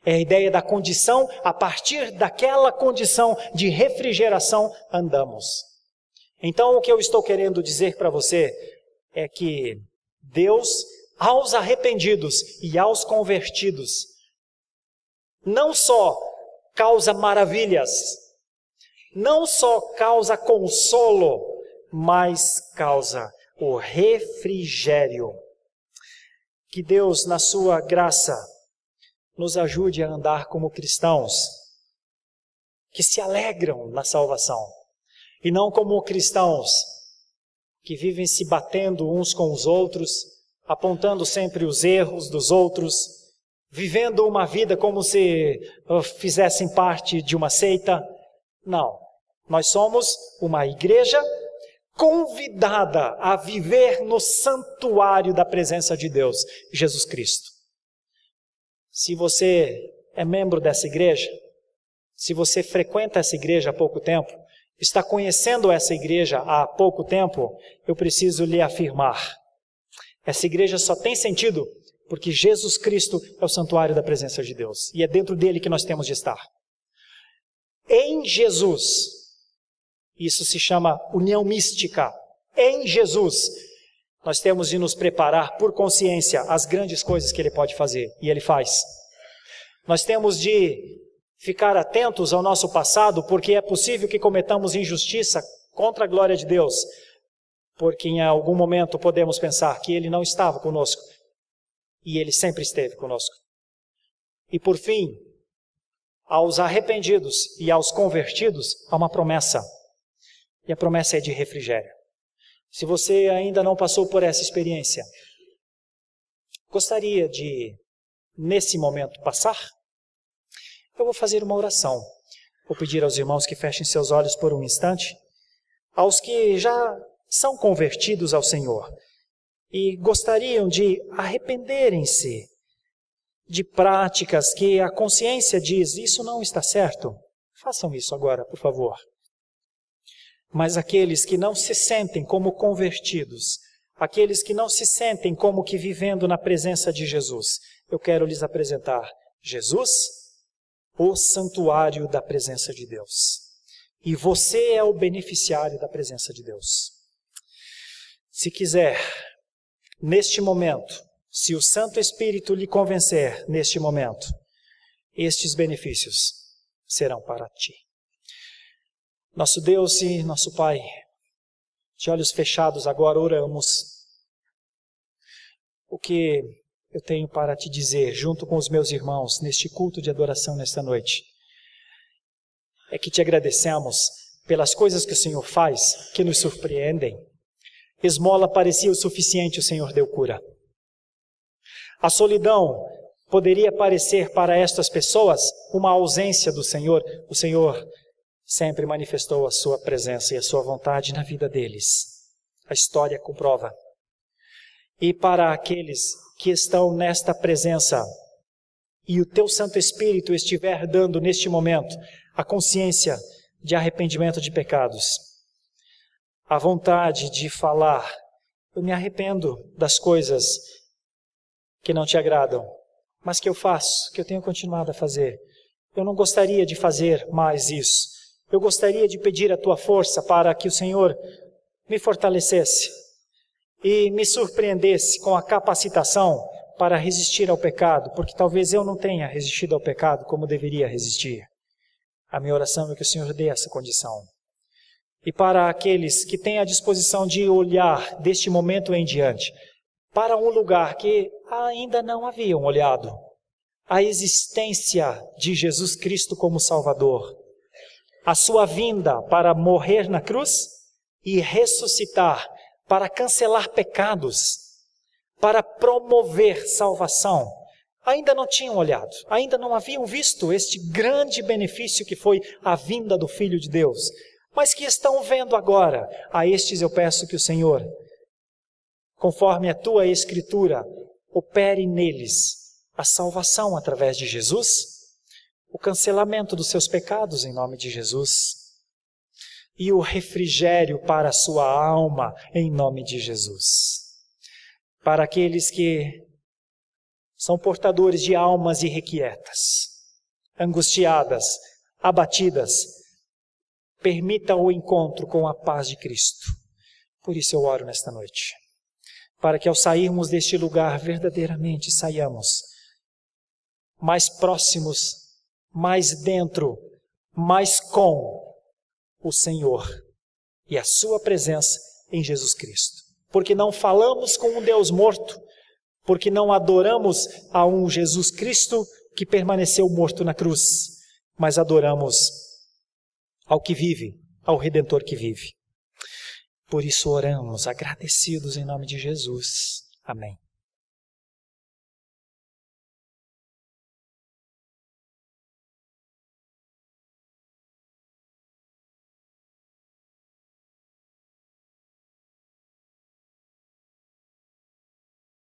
É a ideia da condição, a partir daquela condição de refrigeração, andamos. Então, o que eu estou querendo dizer para você é que Deus, aos arrependidos e aos convertidos, não só causa maravilhas, não só causa consolo, mas causa o refrigério. Que Deus, na sua graça, nos ajude a andar como cristãos que se alegram na salvação e não como cristãos que vivem se batendo uns com os outros, apontando sempre os erros dos outros, vivendo uma vida como se fizessem parte de uma seita. Não, nós somos uma igreja convidada a viver no santuário da presença de Deus, Jesus Cristo. Se você é membro dessa igreja, se você frequenta essa igreja há pouco tempo, está conhecendo essa igreja há pouco tempo, eu preciso lhe afirmar: essa igreja só tem sentido porque Jesus Cristo é o santuário da presença de Deus, e é dentro dele que nós temos de estar. Em Jesus, isso se chama união mística. Em Jesus, nós temos de nos preparar por consciência as grandes coisas que Ele pode fazer, e Ele faz. Nós temos de ficar atentos ao nosso passado, porque é possível que cometamos injustiça contra a glória de Deus, porque em algum momento podemos pensar que Ele não estava conosco, e Ele sempre esteve conosco. E por fim, aos arrependidos e aos convertidos, há uma promessa, e a promessa é de refrigério. Se você ainda não passou por essa experiência, gostaria de, nesse momento, passar? Eu vou fazer uma oração. Vou pedir aos irmãos que fechem seus olhos por um instante. Aos que já são convertidos ao Senhor e gostariam de arrependerem-se de práticas que a consciência diz, isso não está certo. Façam isso agora, por favor. Mas aqueles que não se sentem como convertidos, aqueles que não se sentem como que vivendo na presença de Jesus, eu quero lhes apresentar Jesus, o santuário da presença de Deus. E você é o beneficiário da presença de Deus. Se quiser, neste momento, se o Santo Espírito lhe convencer neste momento, estes benefícios serão para ti. Nosso Deus e nosso Pai, de olhos fechados agora oramos. O que eu tenho para te dizer, junto com os meus irmãos, neste culto de adoração nesta noite, é que te agradecemos pelas coisas que o Senhor faz, que nos surpreendem. Esmola parecia o suficiente, o Senhor deu cura. A solidão poderia parecer para estas pessoas uma ausência do Senhor. O Senhor sempre manifestou a sua presença e a sua vontade na vida deles. A história comprova. E para aqueles que estão nesta presença e o teu Santo Espírito estiver dando neste momento a consciência de arrependimento de pecados, a vontade de falar, eu me arrependo das coisas que não te agradam, mas que eu faço, que eu tenho continuado a fazer. Eu não gostaria de fazer mais isso. Eu gostaria de pedir a tua força para que o Senhor me fortalecesse e me surpreendesse com a capacitação para resistir ao pecado, porque talvez eu não tenha resistido ao pecado como deveria resistir. A minha oração é que o Senhor dê essa condição. E para aqueles que têm a disposição de olhar deste momento em diante para um lugar que ainda não haviam olhado, a existência de Jesus Cristo como Salvador, a sua vinda para morrer na cruz e ressuscitar, para cancelar pecados, para promover salvação, ainda não tinham olhado, ainda não haviam visto este grande benefício que foi a vinda do Filho de Deus, mas que estão vendo agora. A estes eu peço que o Senhor, conforme a tua Escritura, opere neles a salvação através de Jesus, o cancelamento dos seus pecados em nome de Jesus e o refrigério para a sua alma em nome de Jesus. para aqueles que são portadores de almas irrequietas, angustiadas, abatidas. Permita o encontro com a paz de Cristo. Por isso eu oro nesta noite, para que ao sairmos deste lugar verdadeiramente saiamos mais próximos, mais dentro, mais com o Senhor e a sua presença em Jesus Cristo. Porque não falamos com um Deus morto, porque não adoramos a um Jesus Cristo que permaneceu morto na cruz, mas adoramos ao que vive, ao Redentor que vive. Por isso oramos agradecidos em nome de Jesus. Amém.